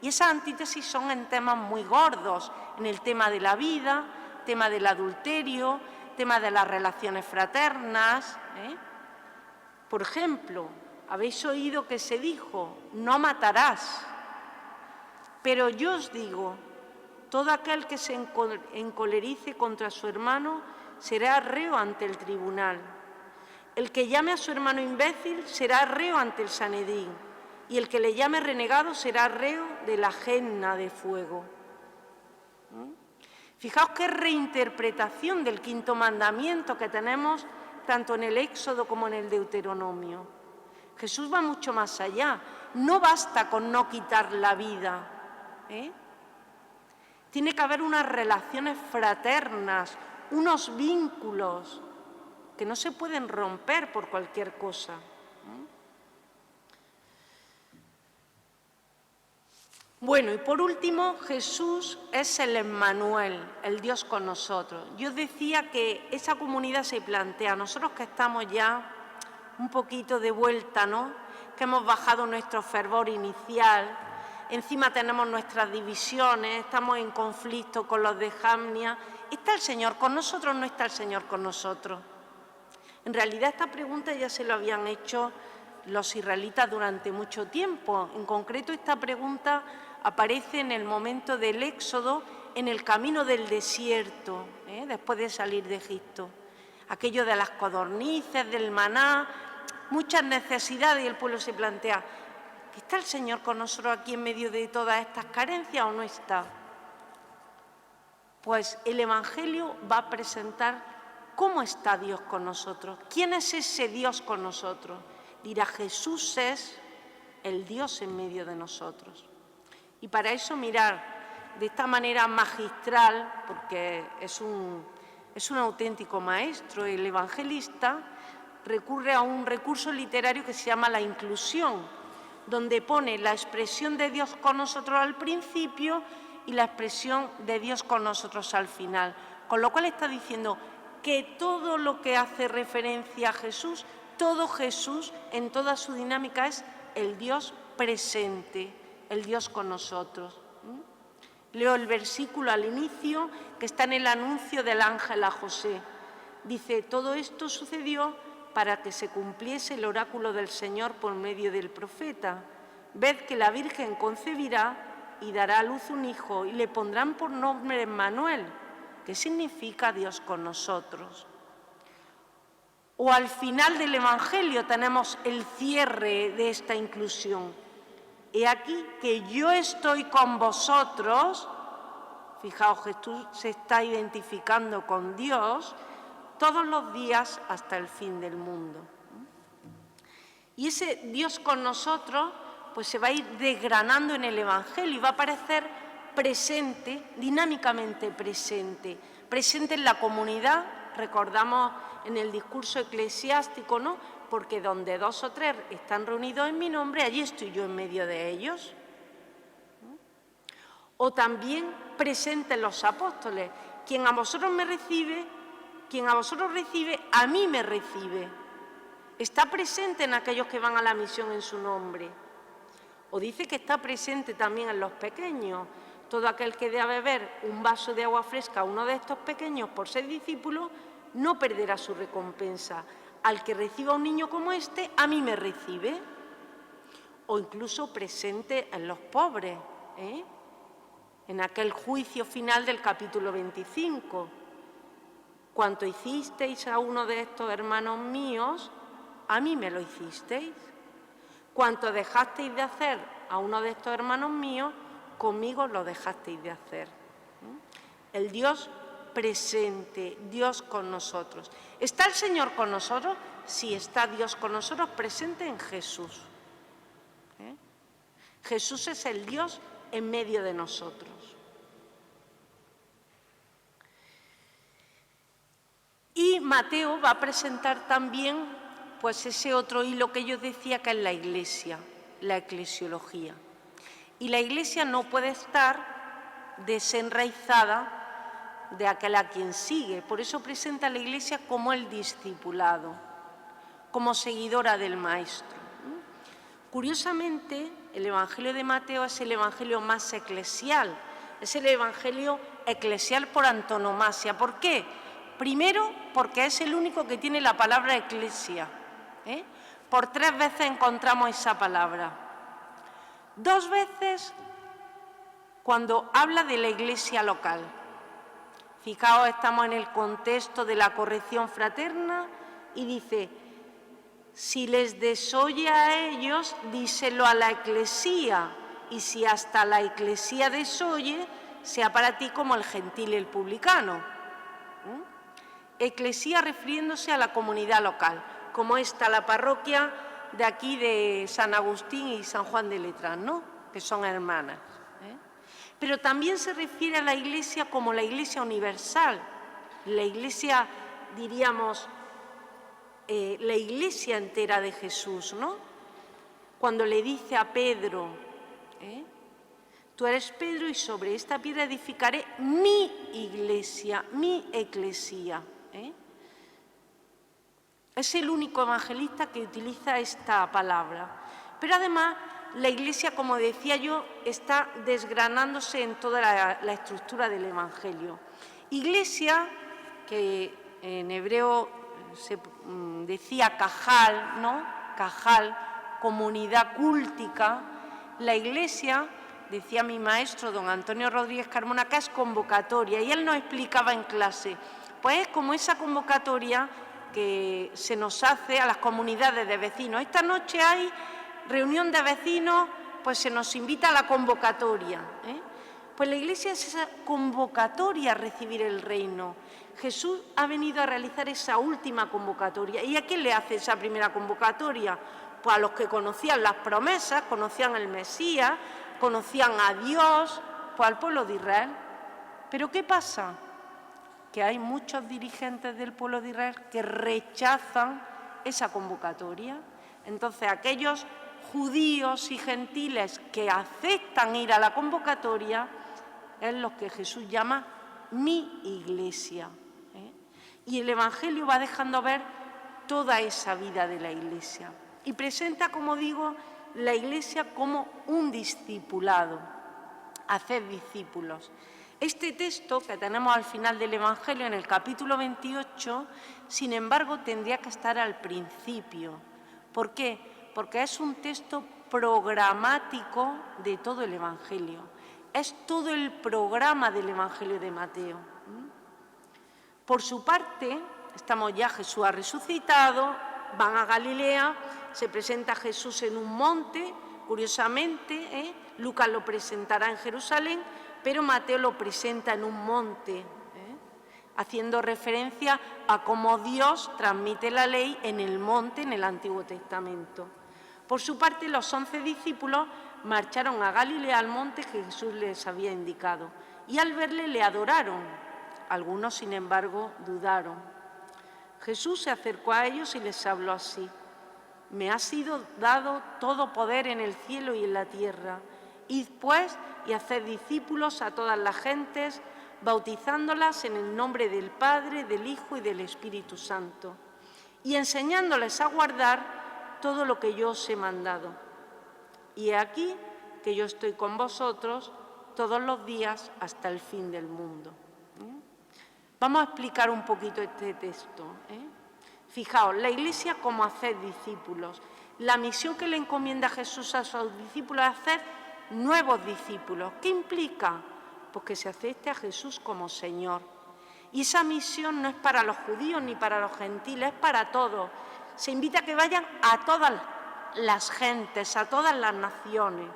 Y esas antítesis son en temas muy gordos, en el tema de la vida, tema del adulterio, tema de las relaciones fraternas. Por ejemplo, habéis oído que se dijo, no matarás. Pero yo os digo, todo aquel que se encolerice contra su hermano será reo ante el tribunal. El que llame a su hermano imbécil será reo ante el Sanedrín, y el que le llame renegado será reo de la genna de fuego. Fijaos qué reinterpretación del quinto mandamiento que tenemos tanto en el Éxodo como en el Deuteronomio. Jesús va mucho más allá. No basta con no quitar la vida. Tiene que haber unas relaciones fraternas, unos vínculos que no se pueden romper por cualquier cosa. Bueno, y por último, Jesús es el Emmanuel, el Dios con nosotros. Yo decía que esa comunidad se plantea, nosotros que estamos ya un poquito de vuelta, ¿no?, que hemos bajado nuestro fervor inicial, encima tenemos nuestras divisiones, estamos en conflicto con los de Jamnia. ¿Está el Señor con nosotros o no está el Señor con nosotros? En realidad esta pregunta ya se lo habían hecho los israelitas durante mucho tiempo. En concreto, esta pregunta aparece en el momento del Éxodo, en el camino del desierto, después de salir de Egipto. Aquello de las codornices, del maná, muchas necesidades, y el pueblo se plantea, ¿está el Señor con nosotros aquí en medio de todas estas carencias o no está? Pues el Evangelio va a presentar cómo está Dios con nosotros. ¿Quién es ese Dios con nosotros? Dirá, Jesús es el Dios en medio de nosotros. Y para eso mirar de esta manera magistral, porque es un auténtico maestro, el evangelista recurre a un recurso literario que se llama la inclusión, donde pone la expresión de Dios con nosotros al principio y la expresión de Dios con nosotros al final. Con lo cual está diciendo que todo lo que hace referencia a Jesús, todo Jesús en toda su dinámica es el Dios presente, el Dios con nosotros. Leo el versículo al inicio que está en el anuncio del ángel a José. Dice, todo esto sucedió para que se cumpliese el oráculo del Señor por medio del profeta. Ved que la Virgen concebirá y dará a luz un hijo y le pondrán por nombre Emmanuel, que significa Dios con nosotros. O al final del Evangelio tenemos el cierre de esta inclusión. He aquí que yo estoy con vosotros, fijaos, Jesús se está identificando con Dios, todos los días hasta el fin del mundo. Y ese Dios con nosotros pues se va a ir desgranando en el Evangelio y va a aparecer presente, dinámicamente presente, presente en la comunidad. Recordamos en el discurso eclesiástico, ¿no?, porque donde 2 o 3 están reunidos en mi nombre, allí estoy yo en medio de ellos. O también presente en los apóstoles, quien a vosotros me recibe, quien a vosotros recibe, a mí me recibe. Está presente en aquellos que van a la misión en su nombre. O dice que está presente también en los pequeños. Todo aquel que dé a beber un vaso de agua fresca a uno de estos pequeños por ser discípulo, no perderá su recompensa. Al que reciba un niño como este, a mí me recibe. O incluso presente en los pobres, en aquel juicio final del capítulo 25. Cuanto hicisteis a uno de estos hermanos míos, a mí me lo hicisteis. Cuanto dejasteis de hacer a uno de estos hermanos míos, conmigo lo dejasteis de hacer. El Dios presente, Dios con nosotros. ¿Está el Señor con nosotros? Sí, está Dios con nosotros, presente en Jesús. Jesús es el Dios en medio de nosotros. Y Mateo va a presentar también pues ese otro hilo que yo decía, que es la Iglesia, la eclesiología. Y la Iglesia no puede estar desenraizada de aquel a quien sigue. Por eso presenta a la Iglesia como el discipulado, como seguidora del Maestro. Curiosamente, el Evangelio de Mateo es el Evangelio más eclesial, es el Evangelio eclesial por antonomasia. ¿Por qué? Primero, porque es el único que tiene la palabra eclesia. Por 3 veces encontramos esa palabra. 2 veces cuando habla de la iglesia local. Fijaos, estamos en el contexto de la corrección fraterna y dice: si les desoye a ellos, díselo a la eclesía, y si hasta la eclesía desoye, sea para ti como el gentil y el publicano. Eclesía refiriéndose a la comunidad local, como esta, la parroquia de aquí de San Agustín y San Juan de Letrán, ¿no?, que son hermanas. Pero también se refiere a la iglesia como la iglesia universal, la iglesia, diríamos, la iglesia entera de Jesús, ¿no? Cuando le dice a Pedro, tú eres Pedro y sobre esta piedra edificaré mi iglesia, mi eclesía. Es el único evangelista que utiliza esta palabra. Pero además, la iglesia, como decía yo, está desgranándose en toda la estructura del evangelio. Iglesia, que en hebreo se decía cajal, ¿no? Cajal, comunidad cúltica. La iglesia, decía mi maestro, don Antonio Rodríguez Carmona, que es convocatoria, y él nos explicaba en clase, pues es como esa convocatoria que se nos hace a las comunidades de vecinos. Esta noche hay reunión de vecinos, pues se nos invita a la convocatoria. Pues la iglesia es esa convocatoria a recibir el reino. Jesús ha venido a realizar esa última convocatoria. ¿Y a quién le hace esa primera convocatoria? Pues a los que conocían las promesas, conocían el Mesías, conocían a Dios, pues al pueblo de Israel. ¿Pero qué pasa? Que hay muchos dirigentes del pueblo de Israel que rechazan esa convocatoria. Entonces, aquellos judíos y gentiles que aceptan ir a la convocatoria es los que Jesús llama mi iglesia. Y el Evangelio va dejando ver toda esa vida de la iglesia. Y presenta, como digo, la iglesia como un discipulado, hacer discípulos. Este texto que tenemos al final del Evangelio, en el capítulo 28, sin embargo, tendría que estar al principio. ¿Por qué? Porque es un texto programático de todo el Evangelio. Es todo el programa del Evangelio de Mateo. Por su parte, estamos ya, Jesús ha resucitado, van a Galilea, se presenta Jesús en un monte, curiosamente, Lucas lo presentará en Jerusalén, pero Mateo lo presenta en un monte, haciendo referencia a cómo Dios transmite la ley en el monte en el Antiguo Testamento. Por su parte, los 11 discípulos marcharon a Galilea, al monte que Jesús les había indicado, y al verle le adoraron. Algunos, sin embargo, dudaron. Jesús se acercó a ellos y les habló así: me ha sido dado todo poder en el cielo y en la tierra. Id pues y haced discípulos a todas las gentes, bautizándolas en el nombre del Padre, del Hijo y del Espíritu Santo, y enseñándoles a guardar todo lo que yo os he mandado. Y he aquí que yo estoy con vosotros todos los días hasta el fin del mundo. Vamos a explicar un poquito este texto. Fijaos, la iglesia como hacer discípulos. La misión que le encomienda Jesús a sus discípulos es hacer nuevos discípulos. ¿Qué implica? Pues que se acepte a Jesús como Señor. Y esa misión no es para los judíos ni para los gentiles, es para todos. Se invita a que vayan a todas las gentes, a todas las naciones.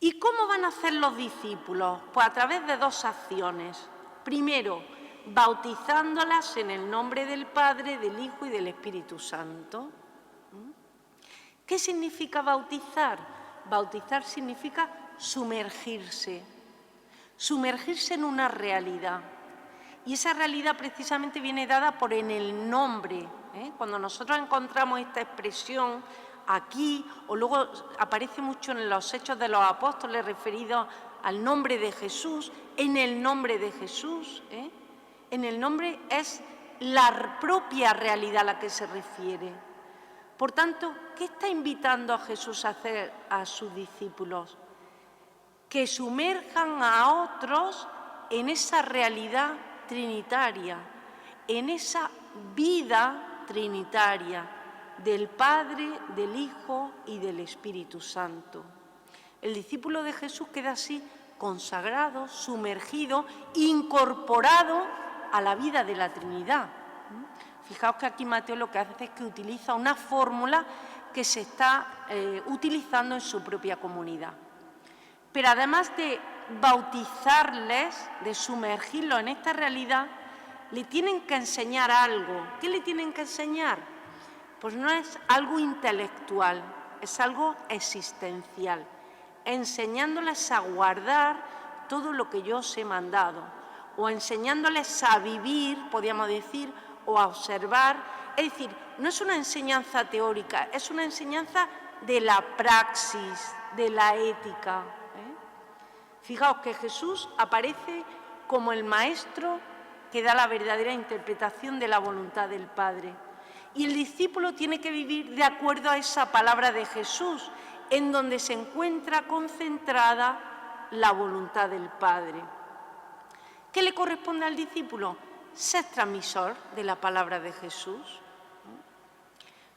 ¿Y cómo van a hacer los discípulos? Pues a través de 2 acciones. Primero, bautizándolas en el nombre del Padre, del Hijo y del Espíritu Santo. ¿Qué significa bautizar? Bautizar significa sumergirse, sumergirse en una realidad. Y esa realidad precisamente viene dada por en el nombre. Cuando nosotros encontramos esta expresión aquí, o luego aparece mucho en los Hechos de los Apóstoles referidos al nombre de Jesús, en el nombre de Jesús, en el nombre es la propia realidad a la que se refiere. Por tanto, ¿qué está invitando a Jesús a hacer a sus discípulos? Que sumerjan a otros en esa realidad trinitaria, en esa vida trinitaria del Padre, del Hijo y del Espíritu Santo. El discípulo de Jesús queda así consagrado, sumergido, incorporado a la vida de la Trinidad. Fijaos que aquí Mateo lo que hace es que utiliza una fórmula que se está utilizando en su propia comunidad. Pero además de bautizarles, de sumergirlos en esta realidad, le tienen que enseñar algo. ¿Qué le tienen que enseñar? Pues no es algo intelectual, es algo existencial, enseñándoles a guardar todo lo que yo os he mandado, o enseñándoles a vivir, podríamos decir, o a observar. Es decir, no es una enseñanza teórica, es una enseñanza de la praxis, de la ética. Fijaos que Jesús aparece como el maestro que da la verdadera interpretación de la voluntad del Padre. Y el discípulo tiene que vivir de acuerdo a esa palabra de Jesús, en donde se encuentra concentrada la voluntad del Padre. ¿Qué le corresponde al discípulo? Ser transmisor de la palabra de Jesús.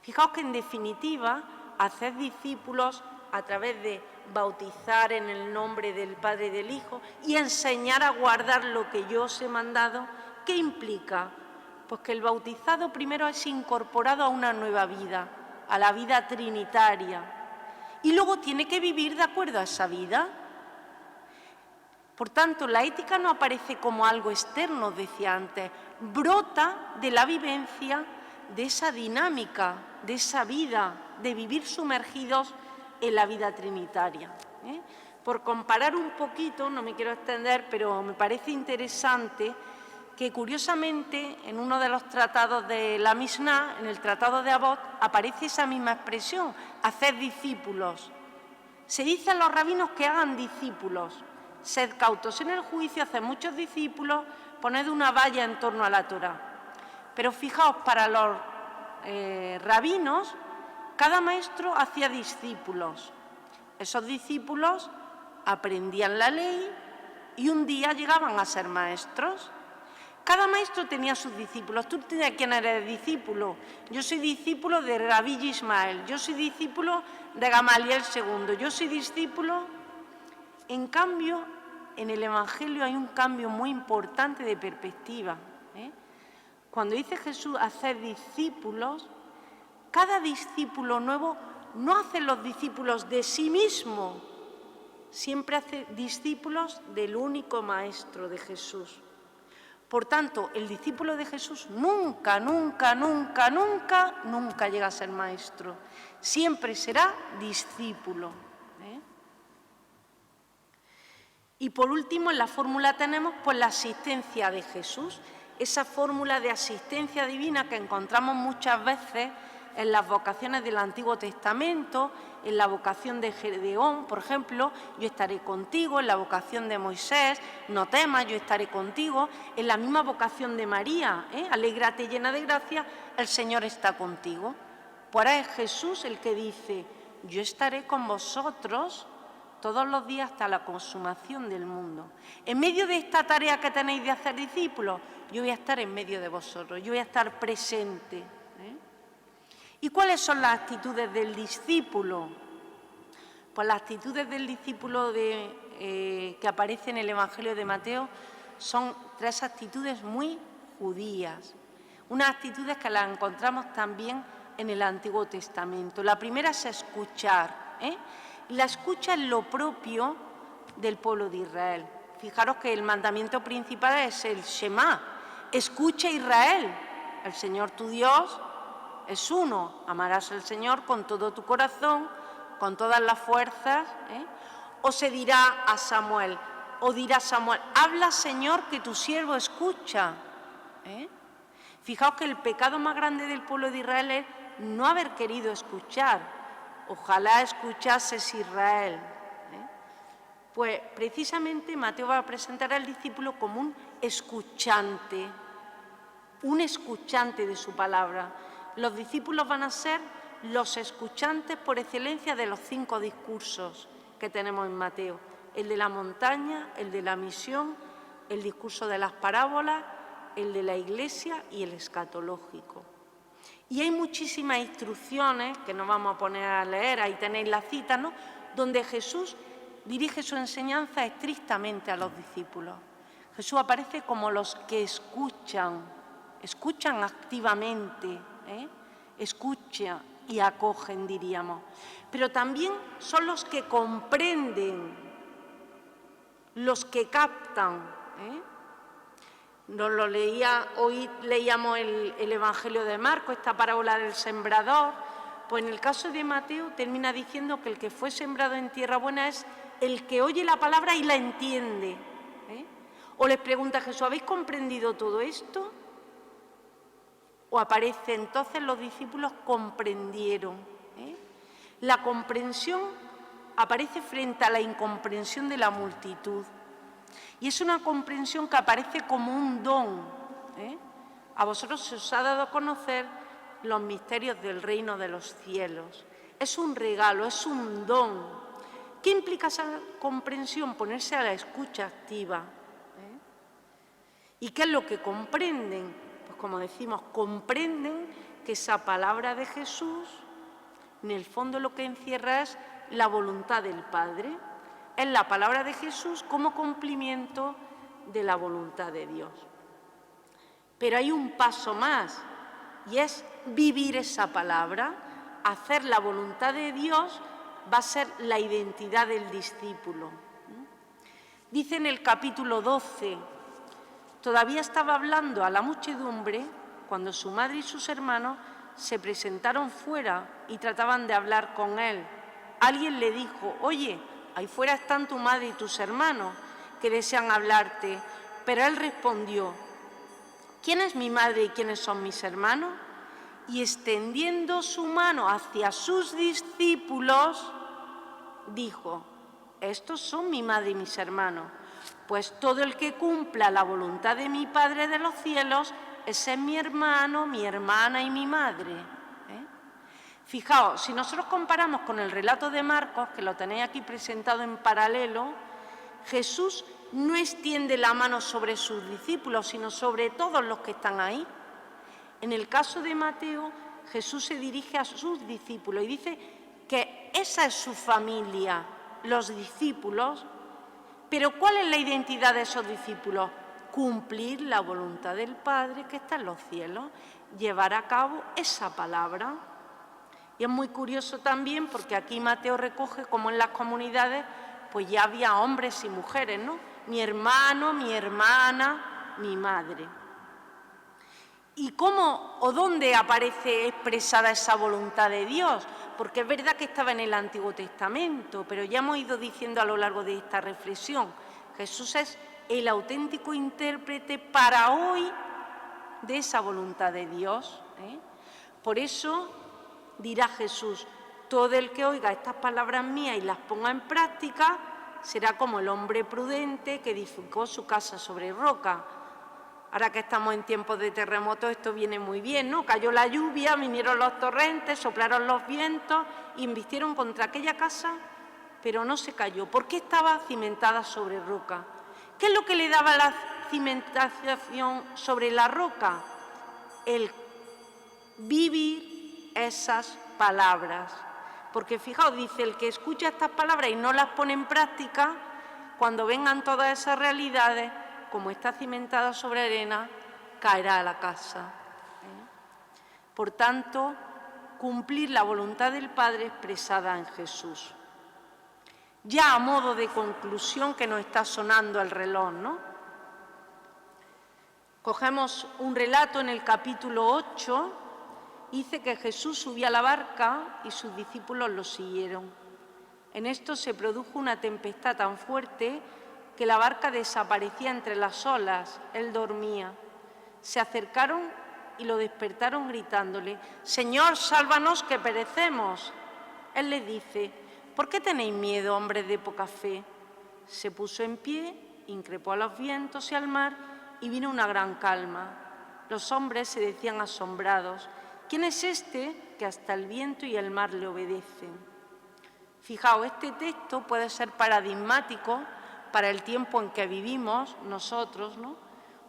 Fijaos que en definitiva, hacer discípulos a través de bautizar en el nombre del Padre y del Hijo y enseñar a guardar lo que yo os he mandado, ¿qué implica? Pues que el bautizado primero es incorporado a una nueva vida, a la vida trinitaria, y luego tiene que vivir de acuerdo a esa vida. Por tanto, la ética no aparece como algo externo, decía antes, brota de la vivencia de esa dinámica, de esa vida, de vivir sumergidos en la vida trinitaria. Por comparar un poquito, no me quiero extender, pero me parece interesante que curiosamente en uno de los tratados de la Mishnah, en el tratado de Avot, aparece esa misma expresión, hacer discípulos. Se dice a los rabinos que hagan discípulos. Sed cautos en el juicio, haced muchos discípulos, poned una valla en torno a la Torá. Pero fijaos, para los rabinos, cada maestro hacía discípulos. Esos discípulos aprendían la ley y un día llegaban a ser maestros. Cada maestro tenía sus discípulos. ¿Tú de quién eres discípulo? Yo soy discípulo de Rabí Ismael, yo soy discípulo de Gamaliel II, yo soy discípulo. En cambio, en el Evangelio hay un cambio muy importante de perspectiva. Cuando dice Jesús hacer discípulos, cada discípulo nuevo no hace los discípulos de sí mismo, siempre hace discípulos del único Maestro, de Jesús. Por tanto, el discípulo de Jesús nunca llega a ser maestro, siempre será discípulo. Y por último, en la fórmula tenemos pues la asistencia de Jesús, esa fórmula de asistencia divina que encontramos muchas veces en las vocaciones del Antiguo Testamento, en la vocación de Gedeón, por ejemplo, yo estaré contigo, en la vocación de Moisés, no temas, yo estaré contigo, en la misma vocación de María, alégrate llena de gracia, el Señor está contigo. Pues ahora es Jesús el que dice, yo estaré con vosotros todos los días hasta la consumación del mundo. En medio de esta tarea que tenéis de hacer discípulos, yo voy a estar en medio de vosotros, yo voy a estar presente. ¿Y cuáles son las actitudes del discípulo? Pues las actitudes del discípulo que aparece en el Evangelio de Mateo son 3 actitudes muy judías, unas actitudes que las encontramos también en el Antiguo Testamento. La primera es escuchar. La escucha es lo propio del pueblo de Israel. Fijaros que el mandamiento principal es el Shema. Escucha Israel, el Señor tu Dios es uno, amarás al Señor con todo tu corazón, con todas las fuerzas. O se dirá a Samuel, o dirá Samuel, habla Señor que tu siervo escucha. Fijaos que el pecado más grande del pueblo de Israel es no haber querido escuchar. Ojalá escuchases Israel. Pues precisamente Mateo va a presentar al discípulo como un escuchante de su palabra. Los discípulos van a ser los escuchantes por excelencia de los 5 discursos que tenemos en Mateo. El de la montaña, el de la misión, el discurso de las parábolas, el de la Iglesia y el escatológico. Y hay muchísimas instrucciones, que no vamos a poner a leer, ahí tenéis la cita, ¿no?, donde Jesús dirige su enseñanza estrictamente a los discípulos. Jesús aparece como los que escuchan activamente, escuchan y acogen, diríamos. Pero también son los que comprenden, los que captan. Nos lo leía, hoy leíamos el Evangelio de Marcos, esta parábola del sembrador. Pues en el caso de Mateo termina diciendo que el que fue sembrado en tierra buena es el que oye la palabra y la entiende. O les pregunta a Jesús, ¿habéis comprendido todo esto? O aparece, entonces los discípulos comprendieron. La comprensión aparece frente a la incomprensión de la multitud. Y es una comprensión que aparece como un don. A vosotros se os ha dado a conocer los misterios del reino de los cielos. Es un regalo, es un don. ¿Qué implica esa comprensión? Ponerse a la escucha activa. ¿Y qué es lo que comprenden? Pues como decimos, comprenden que esa palabra de Jesús, en el fondo lo que encierra es la voluntad del Padre. Es la palabra de Jesús como cumplimiento de la voluntad de Dios. Pero hay un paso más, y es vivir esa palabra. Hacer la voluntad de Dios va a ser la identidad del discípulo. Dice en el capítulo 12, todavía estaba hablando a la muchedumbre cuando su madre y sus hermanos se presentaron fuera y trataban de hablar con él. Alguien le dijo, oye, ahí fuera están tu madre y tus hermanos que desean hablarte. Pero él respondió, ¿quién es mi madre y quiénes son mis hermanos? Y extendiendo su mano hacia sus discípulos, dijo, estos son mi madre y mis hermanos, pues todo el que cumpla la voluntad de mi Padre de los cielos, ese es mi hermano, mi hermana y mi madre. Fijaos, si nosotros comparamos con el relato de Marcos, que lo tenéis aquí presentado en paralelo, Jesús no extiende la mano sobre sus discípulos, sino sobre todos los que están ahí. En el caso de Mateo, Jesús se dirige a sus discípulos y dice que esa es su familia, los discípulos. Pero ¿cuál es la identidad de esos discípulos? Cumplir la voluntad del Padre que está en los cielos, llevar a cabo esa palabra. Y es muy curioso también porque aquí Mateo recoge como en las comunidades pues ya había hombres y mujeres, ¿no? Mi hermano, mi hermana, mi madre. ¿Y cómo o dónde aparece expresada esa voluntad de Dios? Porque es verdad que estaba en el Antiguo Testamento, pero ya hemos ido diciendo a lo largo de esta reflexión, Jesús es el auténtico intérprete para hoy de esa voluntad de Dios. Por eso dirá Jesús, todo el que oiga estas palabras mías y las ponga en práctica, será como el hombre prudente que edificó su casa sobre roca. Ahora que estamos en tiempos de terremotos, esto viene muy bien, ¿no? Cayó la lluvia, vinieron los torrentes, soplaron los vientos y embistieron contra aquella casa, pero no se cayó, porque estaba cimentada sobre roca. ¿Qué es lo que le daba la cimentación sobre la roca? El vivir esas palabras. Porque fijaos, dice, el que escucha estas palabras y no las pone en práctica, cuando vengan todas esas realidades, como está cimentada sobre arena, caerá a la casa. Por tanto, cumplir la voluntad del Padre expresada en Jesús. Ya a modo de conclusión, que nos está sonando el reloj, ¿no? Cogemos un relato en el capítulo 8, dice que Jesús subió a la barca y sus discípulos lo siguieron. En esto se produjo una tempestad tan fuerte que la barca desaparecía entre las olas, él dormía. Se acercaron y lo despertaron gritándole, «Señor, sálvanos que perecemos». Él les dice, «¿Por qué tenéis miedo, hombres de poca fe?». Se puso en pie, increpó a los vientos y al mar y vino una gran calma. Los hombres se decían asombrados, «¿Quién es este que hasta el viento y el mar le obedecen?». Fijaos, este texto puede ser paradigmático para el tiempo en que vivimos nosotros, ¿no?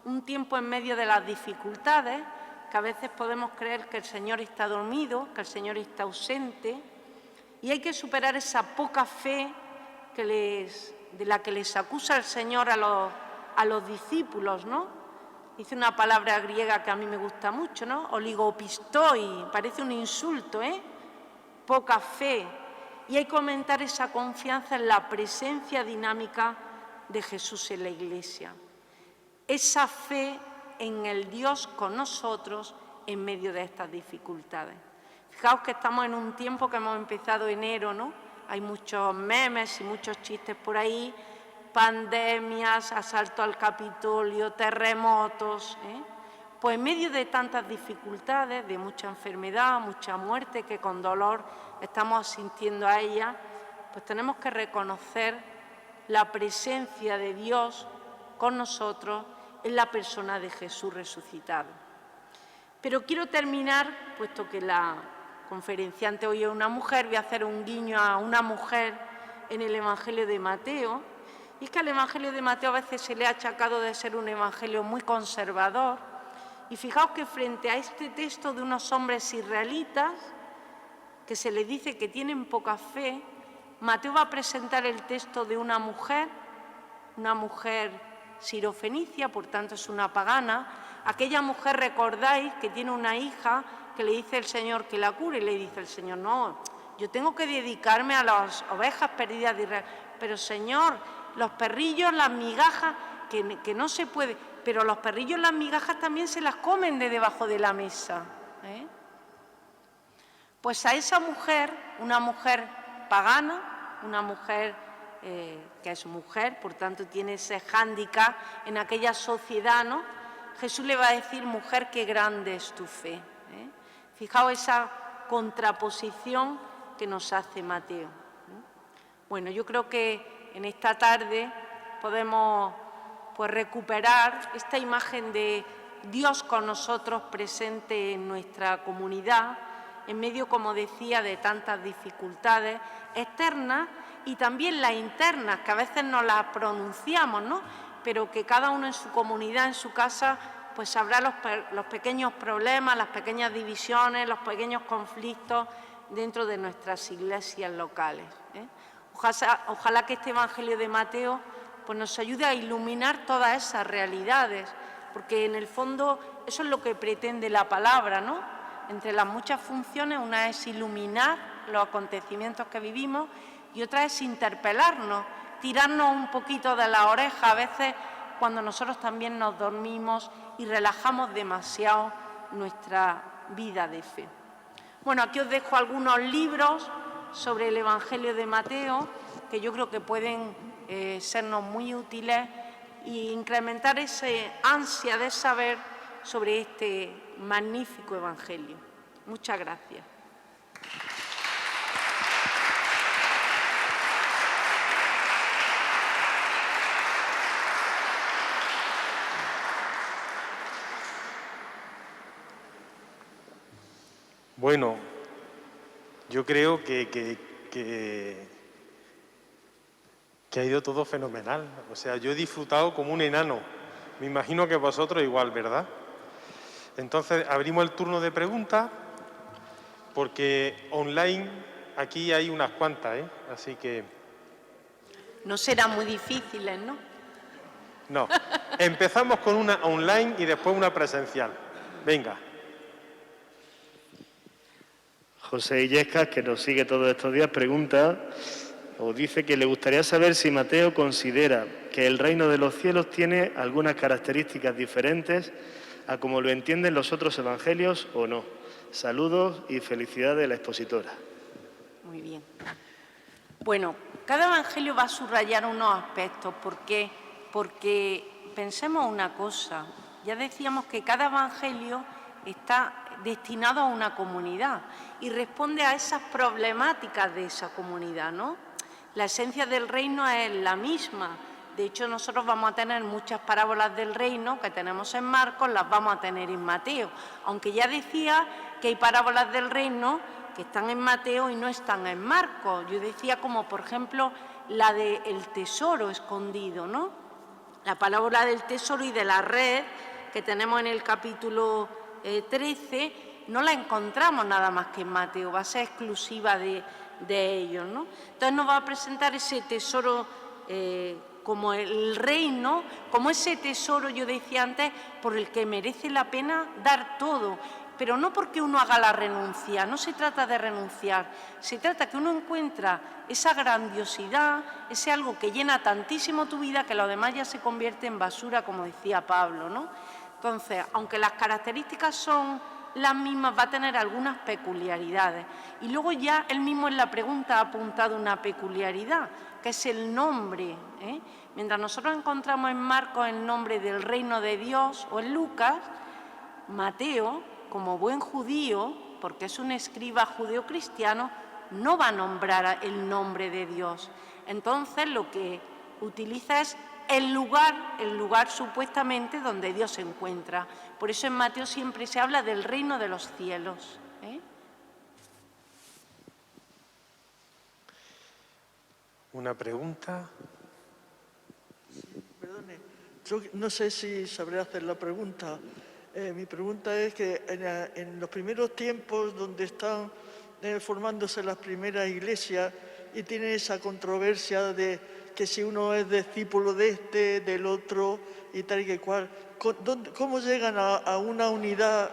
Un tiempo en medio de las dificultades, que a veces podemos creer que el Señor está dormido, que el Señor está ausente, y hay que superar esa poca fe de la que les acusa el Señor a los discípulos, ¿no? Dice una palabra griega que a mí me gusta mucho, ¿no? Oligopistoi, parece un insulto, ¿eh? Poca fe. Y hay que aumentar esa confianza en la presencia dinámica de Jesús en la Iglesia. Esa fe en el Dios con nosotros en medio de estas dificultades. Fijaos que estamos en un tiempo que hemos empezado enero, ¿no? Hay muchos memes y muchos chistes por ahí, pandemias, asalto al Capitolio, terremotos, ¿eh? Pues en medio de tantas dificultades, de mucha enfermedad, mucha muerte, que con dolor estamos asistiendo a ella, pues tenemos que reconocer la presencia de Dios con nosotros en la persona de Jesús resucitado. Pero quiero terminar, puesto que la conferenciante hoy es una mujer, voy a hacer un guiño a una mujer en el Evangelio de Mateo. Y es que al Evangelio de Mateo a veces se le ha achacado de ser un evangelio muy conservador. Y fijaos que frente a este texto de unos hombres israelitas, que se les dice que tienen poca fe, Mateo va a presentar el texto de una mujer sirofenicia, por tanto es una pagana. Aquella mujer, recordáis, que tiene una hija que le dice el Señor que la cure, y le dice el Señor, no, yo tengo que dedicarme a las ovejas perdidas de Israel. Pero Señor, los perrillos, las migajas, que no se puede, pero los perrillos, las migajas también se las comen de debajo de la mesa, ¿eh? Pues a esa mujer, una mujer pagana, una mujer que es mujer, por tanto tiene ese hándicap en aquella sociedad, ¿no? Jesús le va a decir, mujer, qué grande es tu fe, ¿eh? Fijaos esa contraposición que nos hace Mateo, ¿eh? Bueno, yo creo que en esta tarde podemos pues recuperar esta imagen de Dios con nosotros presente en nuestra comunidad, en medio, como decía, de tantas dificultades externas y también las internas, que a veces no las pronunciamos, ¿no? Pero que cada uno en su comunidad, en su casa, pues sabrá los pequeños problemas, las pequeñas divisiones, los pequeños conflictos dentro de nuestras iglesias locales, ¿eh? Ojalá que este Evangelio de Mateo pues nos ayude a iluminar todas esas realidades, porque en el fondo eso es lo que pretende la palabra, ¿no? Entre las muchas funciones, una es iluminar los acontecimientos que vivimos y otra es interpelarnos, tirarnos un poquito de la oreja a veces cuando nosotros también nos dormimos y relajamos demasiado nuestra vida de fe. Bueno, aquí os dejo algunos libros sobre el Evangelio de Mateo que yo creo que pueden sernos muy útiles e incrementar esa ansia de saber sobre este magnífico Evangelio. Muchas gracias. Bueno, yo creo que ha ido todo fenomenal. O sea, yo he disfrutado como un enano. Me imagino que vosotros igual, ¿verdad? Entonces, abrimos el turno de preguntas, porque online aquí hay unas cuantas, ¿eh? Así que... No serán muy difíciles, ¿no? No. Empezamos con una online y después una presencial. Venga. José Illescas, que nos sigue todos estos días, pregunta o dice que le gustaría saber si Mateo considera que el reino de los cielos tiene algunas características diferentes a como lo entienden los otros evangelios o no. Saludos y felicidades de la expositora. Muy bien. Bueno, cada evangelio va a subrayar unos aspectos. ¿Por qué? Porque pensemos una cosa. Ya decíamos que cada evangelio está destinado a una comunidad y responde a esas problemáticas de esa comunidad, ¿no? La esencia del reino es la misma. De hecho, nosotros vamos a tener muchas parábolas del reino que tenemos en Marcos, las vamos a tener en Mateo. Aunque ya decía que hay parábolas del reino que están en Mateo y no están en Marcos. Yo decía como, por ejemplo, la del tesoro escondido, ¿no? La parábola del tesoro y de la red que tenemos en el capítulo 13, no la encontramos nada más que en Mateo, va a ser exclusiva de ellos, ¿no? Entonces nos va a presentar ese tesoro como el reino, como ese tesoro, yo decía antes, por el que merece la pena dar todo, pero no porque uno haga la renuncia, no se trata de renunciar, se trata que uno encuentra esa grandiosidad, ese algo que llena tantísimo tu vida que lo demás ya se convierte en basura, como decía Pablo, ¿no? Entonces, aunque las características son las mismas, va a tener algunas peculiaridades. Y luego ya él mismo en la pregunta ha apuntado una peculiaridad, que es el nombre, ¿eh? Mientras nosotros encontramos en Marcos el nombre del reino de Dios, o en Lucas, Mateo, como buen judío, porque es un escriba judeo-cristiano, no va a nombrar el nombre de Dios. Entonces lo que utiliza es el lugar supuestamente donde Dios se encuentra. Por eso en Mateo siempre se habla del reino de los cielos, ¿eh? ¿Una pregunta? Sí, perdone, yo no sé si sabré hacer la pregunta. Mi pregunta es que en los primeros tiempos donde están formándose las primeras iglesias y tiene esa controversia de que si uno es discípulo de este, del otro y tal y que cual, ¿cómo llegan a una unidad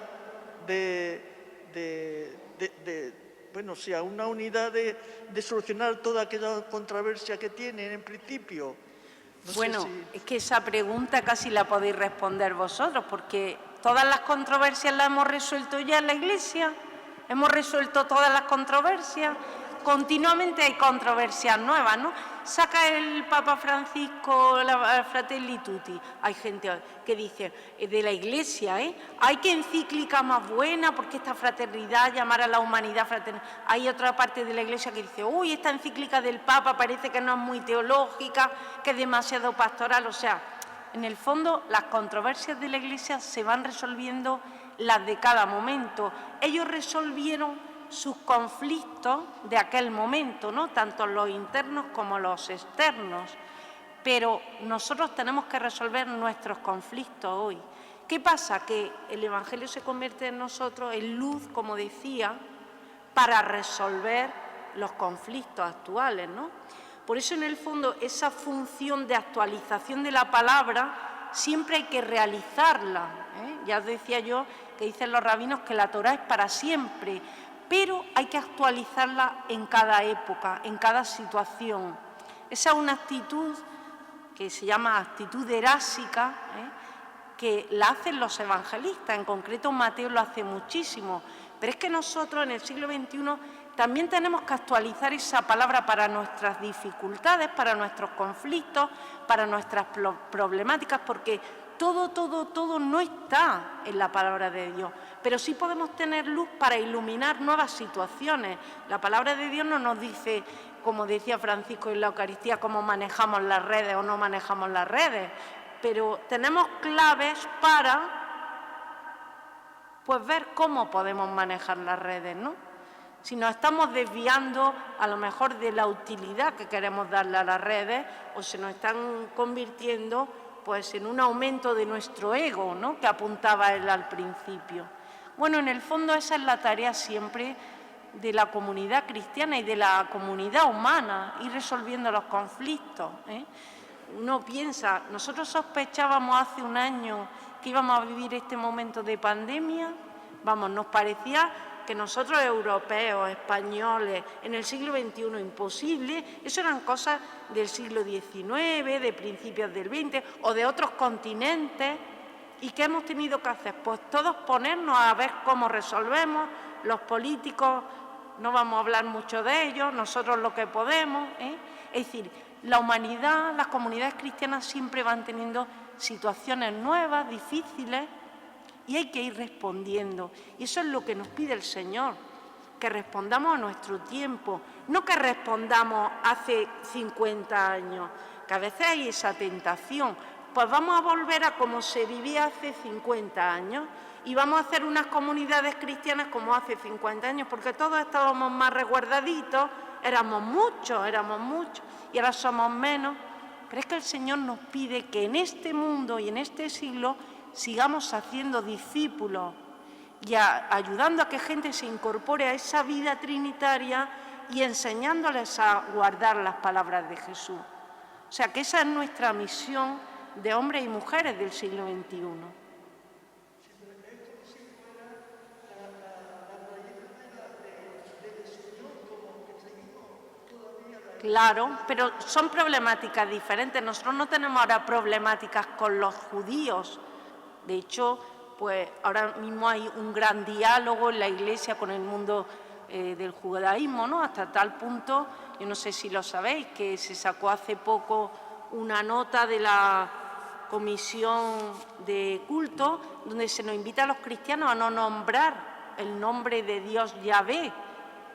a una unidad de solucionar toda aquella controversia que tienen en principio? No bueno, sé si... es que esa pregunta casi la podéis responder vosotros, porque todas las controversias las hemos resuelto ya en la Iglesia, hemos resuelto todas las controversias, continuamente hay controversias nuevas, ¿no? Saca el Papa Francisco la Fratelli Tutti, hay gente que dice de la Iglesia, hay que encíclica más buena porque esta fraternidad, llamar a la humanidad fraternidad. Hay otra parte de la Iglesia que dice, uy, esta encíclica del Papa parece que no es muy teológica, que es demasiado pastoral, o sea, en el fondo las controversias de la Iglesia se van resolviendo las de cada momento. Ellos resolvieron sus conflictos de aquel momento, ¿no? Tanto los internos como los externos. Pero nosotros tenemos que resolver nuestros conflictos hoy. ¿Qué pasa? Que el Evangelio se convierte en nosotros en luz, como decía, para resolver los conflictos actuales, ¿no? Por eso, en el fondo, esa función de actualización de la palabra siempre hay que realizarla, ¿eh? Ya os decía yo que dicen los rabinos que la Torá es para siempre, pero hay que actualizarla en cada época, en cada situación. Esa es una actitud que se llama actitud erásica, que la hacen los evangelistas, en concreto Mateo lo hace muchísimo, pero es que nosotros en el siglo XXI también tenemos que actualizar esa palabra para nuestras dificultades, para nuestros conflictos, para nuestras problemáticas, porque todo no está en la palabra de Dios, pero sí podemos tener luz para iluminar nuevas situaciones. La palabra de Dios no nos dice, como decía Francisco en la Eucaristía, cómo manejamos las redes o no manejamos las redes, pero tenemos claves para ver cómo podemos manejar las redes, ¿no? Si nos estamos desviando a lo mejor de la utilidad que queremos darle a las redes o se nos están convirtiendo pues en un aumento de nuestro ego, ¿no?, que apuntaba él al principio. Bueno, en el fondo esa es la tarea siempre de la comunidad cristiana y de la comunidad humana, ir resolviendo los conflictos, ¿eh? Uno piensa, nosotros sospechábamos hace un año que íbamos a vivir este momento de pandemia, nos parecía que nosotros europeos, españoles, en el siglo XXI imposible, eso eran cosas del siglo XIX, de principios del XX o de otros continentes. ¿Y qué hemos tenido que hacer? Pues todos ponernos a ver cómo resolvemos, los políticos, no vamos a hablar mucho de ellos, nosotros lo que podemos, ¿eh? Es decir, la humanidad, las comunidades cristianas siempre van teniendo situaciones nuevas, difíciles, y hay que ir respondiendo. Y eso es lo que nos pide el Señor, que respondamos a nuestro tiempo, no que respondamos hace 50 años, que a veces hay esa tentación. Pues vamos a volver a como se vivía hace 50 años y vamos a hacer unas comunidades cristianas como hace 50 años, porque todos estábamos más resguardaditos éramos muchos, y ahora somos menos. Pero es que el Señor nos pide que en este mundo y en este siglo sigamos haciendo discípulos y ayudando a que gente se incorpore a esa vida trinitaria y enseñándoles a guardar las palabras de Jesús. O sea que esa es nuestra misión de hombres y mujeres del siglo XXI. Claro, pero son problemáticas diferentes. Nosotros no tenemos ahora problemáticas con los judíos. De hecho, pues ahora mismo hay un gran diálogo en la Iglesia con el mundo del judaísmo, ¿no? Hasta tal punto, yo no sé si lo sabéis, que se sacó hace poco una nota de la Comisión de Culto donde se nos invita a los cristianos a no nombrar el nombre de Dios Yahvé,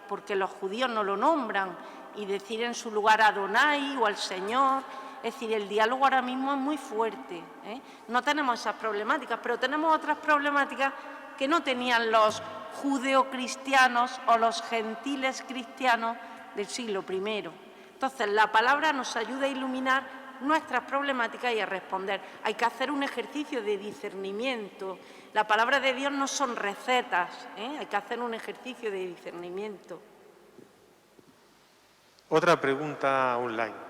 porque los judíos no lo nombran, y decir en su lugar Adonai o al Señor. Es decir, el diálogo ahora mismo es muy fuerte, ¿eh? No tenemos esas problemáticas, pero tenemos otras problemáticas que no tenían los judeocristianos o los gentiles cristianos del siglo I. Entonces, la palabra nos ayuda a iluminar nuestras problemáticas y a responder. Hay que hacer un ejercicio de discernimiento. La palabra de Dios no son recetas, ¿eh? Hay que hacer un ejercicio de discernimiento. Otra pregunta online.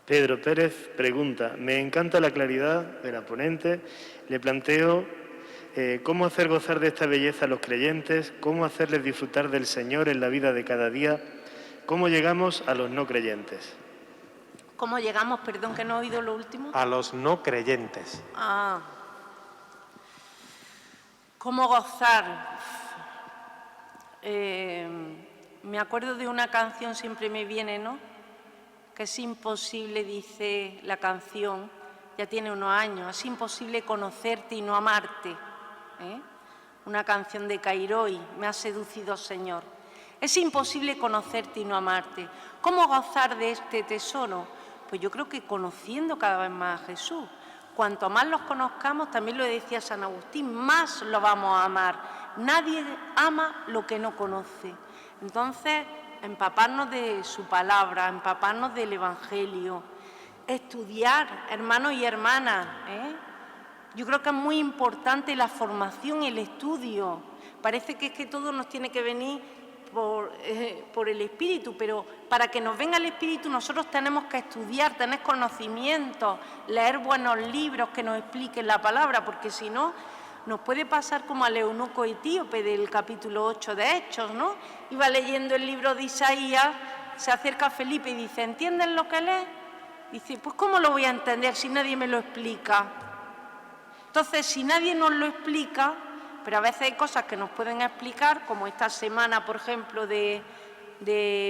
Pedro Pérez pregunta: me encanta la claridad de la ponente. Le planteo cómo hacer gozar de esta belleza a los creyentes, cómo hacerles disfrutar del Señor en la vida de cada día, cómo llegamos a los no creyentes. ¿Cómo llegamos? Perdón, que no he oído lo último. A los no creyentes. ¿Cómo gozar? Me acuerdo de una canción, siempre me viene, ¿no? Que es imposible, dice la canción, ya tiene unos años, es imposible conocerte y no amarte, ¿eh? Una canción de Cairoi, me ha seducido Señor. Es imposible conocerte y no amarte. ¿Cómo gozar de este tesoro? Pues yo creo que conociendo cada vez más a Jesús. Cuanto más los conozcamos, también lo decía San Agustín, más lo vamos a amar. Nadie ama lo que no conoce. Entonces, empaparnos de su palabra, empaparnos del Evangelio, estudiar, hermanos y hermanas, ¿eh? Yo creo que es muy importante la formación y el estudio. Parece que es que todo nos tiene que venir por el Espíritu, pero para que nos venga el Espíritu nosotros tenemos que estudiar, tener conocimiento, leer buenos libros que nos expliquen la palabra, porque si no, nos puede pasar como al eunuco etíope del capítulo 8 de Hechos, ¿no? Iba leyendo el libro de Isaías, se acerca a Felipe y dice: ¿entienden lo que lee? Dice: pues ¿cómo lo voy a entender si nadie me lo explica? Entonces, si nadie nos lo explica, pero a veces hay cosas que nos pueden explicar, como esta semana, por ejemplo, de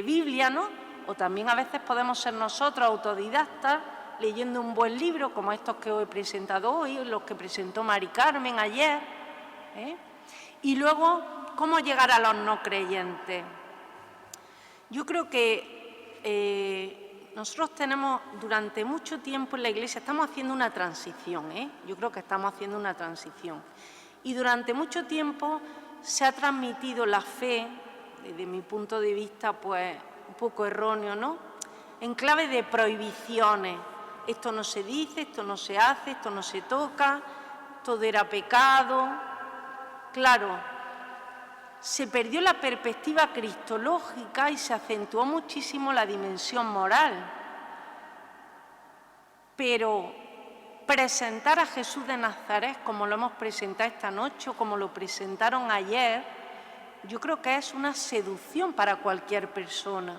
Biblia, ¿no? O también a veces podemos ser nosotros autodidactas, leyendo un buen libro, como estos que os he presentado hoy, los que presentó Mari Carmen ayer, ¿eh? Y luego, ¿cómo llegar a los no creyentes? Yo creo que nosotros tenemos, durante mucho tiempo en la Iglesia, estamos haciendo una transición, ¿eh? Yo creo que estamos haciendo una transición. Y durante mucho tiempo se ha transmitido la fe, desde mi punto de vista, pues un poco erróneo, ¿no? En clave de prohibiciones. Esto no se dice, esto no se hace, esto no se toca, todo era pecado. Claro, se perdió la perspectiva cristológica y se acentuó muchísimo la dimensión moral. Pero presentar a Jesús de Nazaret, como lo hemos presentado esta noche o como lo presentaron ayer, yo creo que es una seducción para cualquier persona.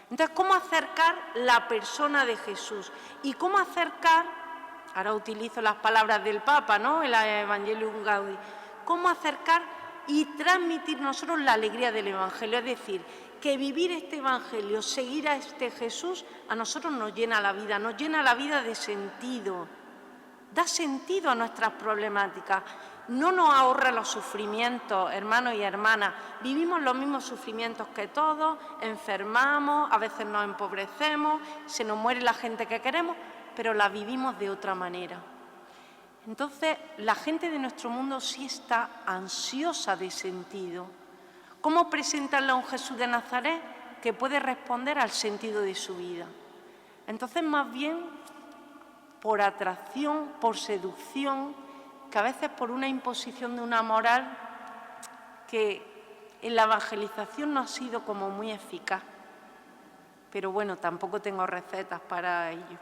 Entonces, ¿cómo acercar la persona de Jesús? Y cómo acercar, ahora utilizo las palabras del Papa, ¿no? El Evangelium Gaudí, cómo acercar y transmitir nosotros la alegría del Evangelio, es decir, que vivir este Evangelio, seguir a este Jesús, a nosotros nos llena la vida de sentido, da sentido a nuestras problemáticas, no nos ahorra los sufrimientos, hermanos y hermanas, vivimos los mismos sufrimientos que todos, enfermamos, a veces nos empobrecemos, se nos muere la gente que queremos, pero la vivimos de otra manera. Entonces, la gente de nuestro mundo sí está ansiosa de sentido. ¿Cómo presentarle a un Jesús de Nazaret que puede responder al sentido de su vida? Entonces, más bien, por atracción, por seducción, que a veces por una imposición de una moral que en la evangelización no ha sido como muy eficaz. Pero bueno, tampoco tengo recetas para ello.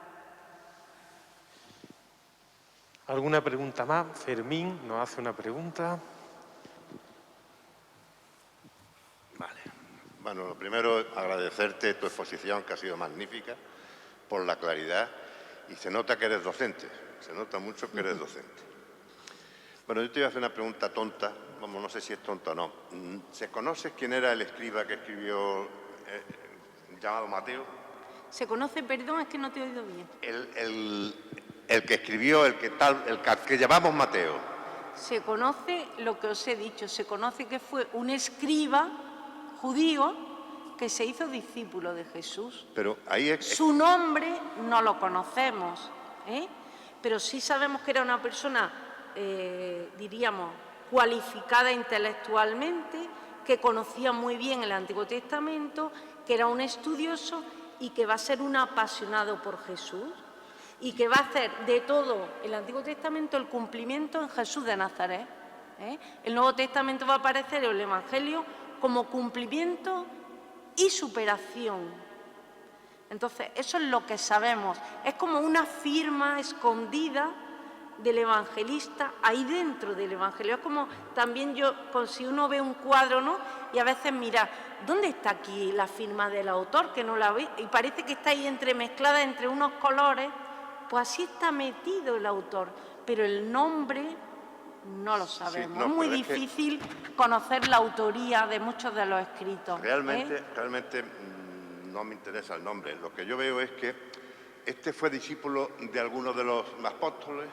¿Alguna pregunta más? Fermín nos hace una pregunta. Vale. Bueno, lo primero, agradecerte tu exposición, que ha sido magnífica, por la claridad, y se nota que eres docente, se nota mucho que eres docente. Bueno, yo te voy a hacer una pregunta tonta, vamos, no sé si es tonta o no. ¿Se conoce quién era el escriba que escribió llamado Mateo? ¿Se conoce? Perdón, es que no te he oído bien. El que escribió, el que llamamos Mateo. Se conoce lo que os he dicho, se conoce que fue un escriba judío que se hizo discípulo de Jesús. Pero ahí Su nombre no lo conocemos, pero sí sabemos que era una persona, diríamos, cualificada intelectualmente, que conocía muy bien el Antiguo Testamento, que era un estudioso y que va a ser un apasionado por Jesús y que va a hacer de todo el Antiguo Testamento el cumplimiento en Jesús de Nazaret. El Nuevo Testamento va a aparecer en el Evangelio como cumplimiento y superación. Entonces, eso es lo que sabemos. Es como una firma escondida del evangelista ahí dentro del Evangelio. Es como también pues si uno ve un cuadro, ¿no? Y a veces mira, ¿dónde está aquí la firma del autor? Que no la ve, y parece que está ahí entremezclada entre unos colores. Pues así está metido el autor, pero el nombre no lo sabemos. Sí, no, es muy difícil conocer la autoría de muchos de los escritos. Realmente no me interesa el nombre. Lo que yo veo es que este fue discípulo de algunos de los apóstoles,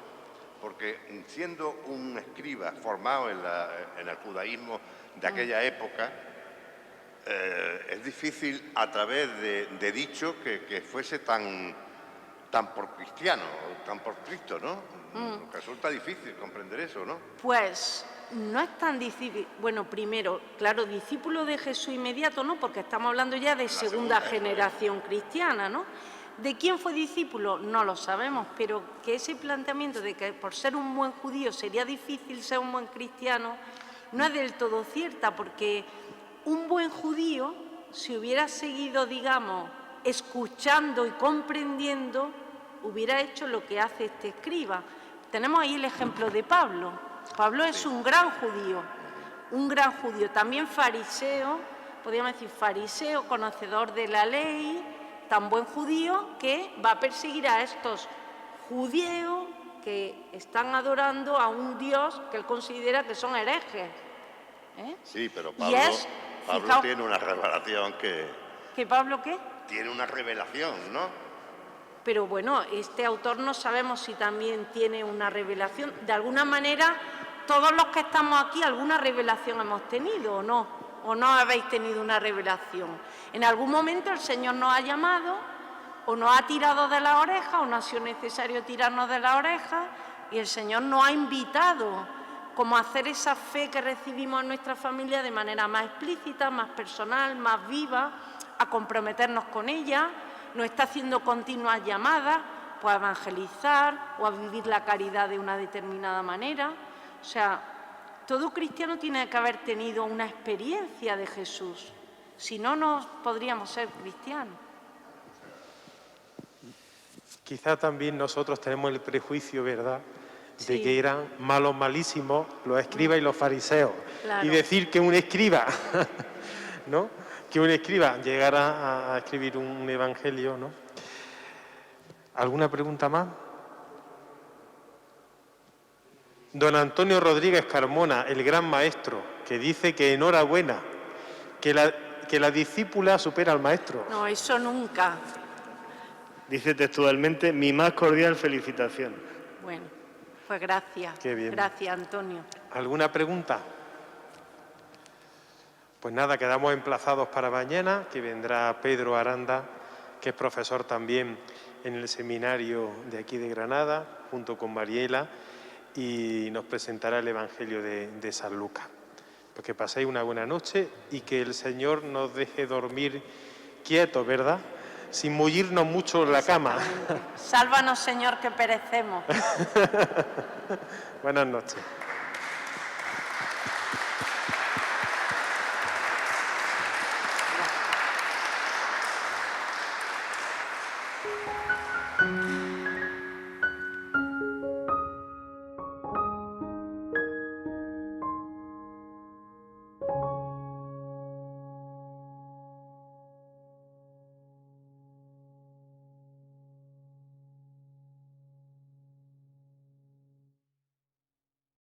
porque siendo un escriba formado en el judaísmo de aquella época, es difícil a través de dicho que fuese tan por cristiano, tan por Cristo, ¿no? Resulta difícil comprender eso, ¿no? Pues no es tan difícil. Bueno, primero, claro, discípulo de Jesús inmediato, ¿no? Porque estamos hablando ya de segunda generación cristiana, ¿no? ¿De quién fue discípulo? No lo sabemos, pero que ese planteamiento de que por ser un buen judío sería difícil ser un buen cristiano no es del todo cierta, porque un buen judío, si hubiera seguido, digamos, escuchando y comprendiendo, hubiera hecho lo que hace este escriba. Tenemos ahí el ejemplo de Pablo. Pablo es un gran judío, también fariseo, podríamos decir fariseo, conocedor de la ley, tan buen judío que va a perseguir a estos judíos que están adorando a un Dios que él considera que son herejes. Sí, pero Pablo tiene una revelación que... ¿Que Pablo qué? Tiene una revelación, ¿no? Pero bueno, este autor no sabemos si también tiene una revelación. De alguna manera, todos los que estamos aquí, alguna revelación hemos tenido, ¿o no? ¿O no habéis tenido una revelación? En algún momento el Señor nos ha llamado, o nos ha tirado de la oreja, o no ha sido necesario tirarnos de la oreja, y el Señor nos ha invitado como a hacer esa fe que recibimos en nuestra familia de manera más explícita, más personal, más viva, a comprometernos con ella. Nos está haciendo continuas llamadas, pues a evangelizar o a vivir la caridad de una determinada manera. O sea, todo cristiano tiene que haber tenido una experiencia de Jesús. Si no, no podríamos ser cristianos. Quizá también nosotros tenemos el prejuicio, ¿verdad?, de Sí. que eran malos, malísimos los escribas y los fariseos. Claro. Y decir que un escriba, ¿no?, que un escriba llegara a escribir un evangelio, ¿no? ¿Alguna pregunta más? Don Antonio Rodríguez Carmona, el gran maestro, que dice que enhorabuena, que la discípula supera al maestro. No, eso nunca. Dice textualmente, mi más cordial felicitación. Bueno, pues gracias. Qué bien. Gracias, Antonio. ¿Alguna pregunta? Pues nada, quedamos emplazados para mañana, que vendrá Pedro Aranda, que es profesor también en el seminario de aquí de Granada, junto con Mariela, y nos presentará el Evangelio de San Lucas. Pues que paséis una buena noche y que el Señor nos deje dormir quietos, ¿verdad? Sin mullirnos mucho en la cama. Sálvanos, Señor, que perecemos. Buenas noches.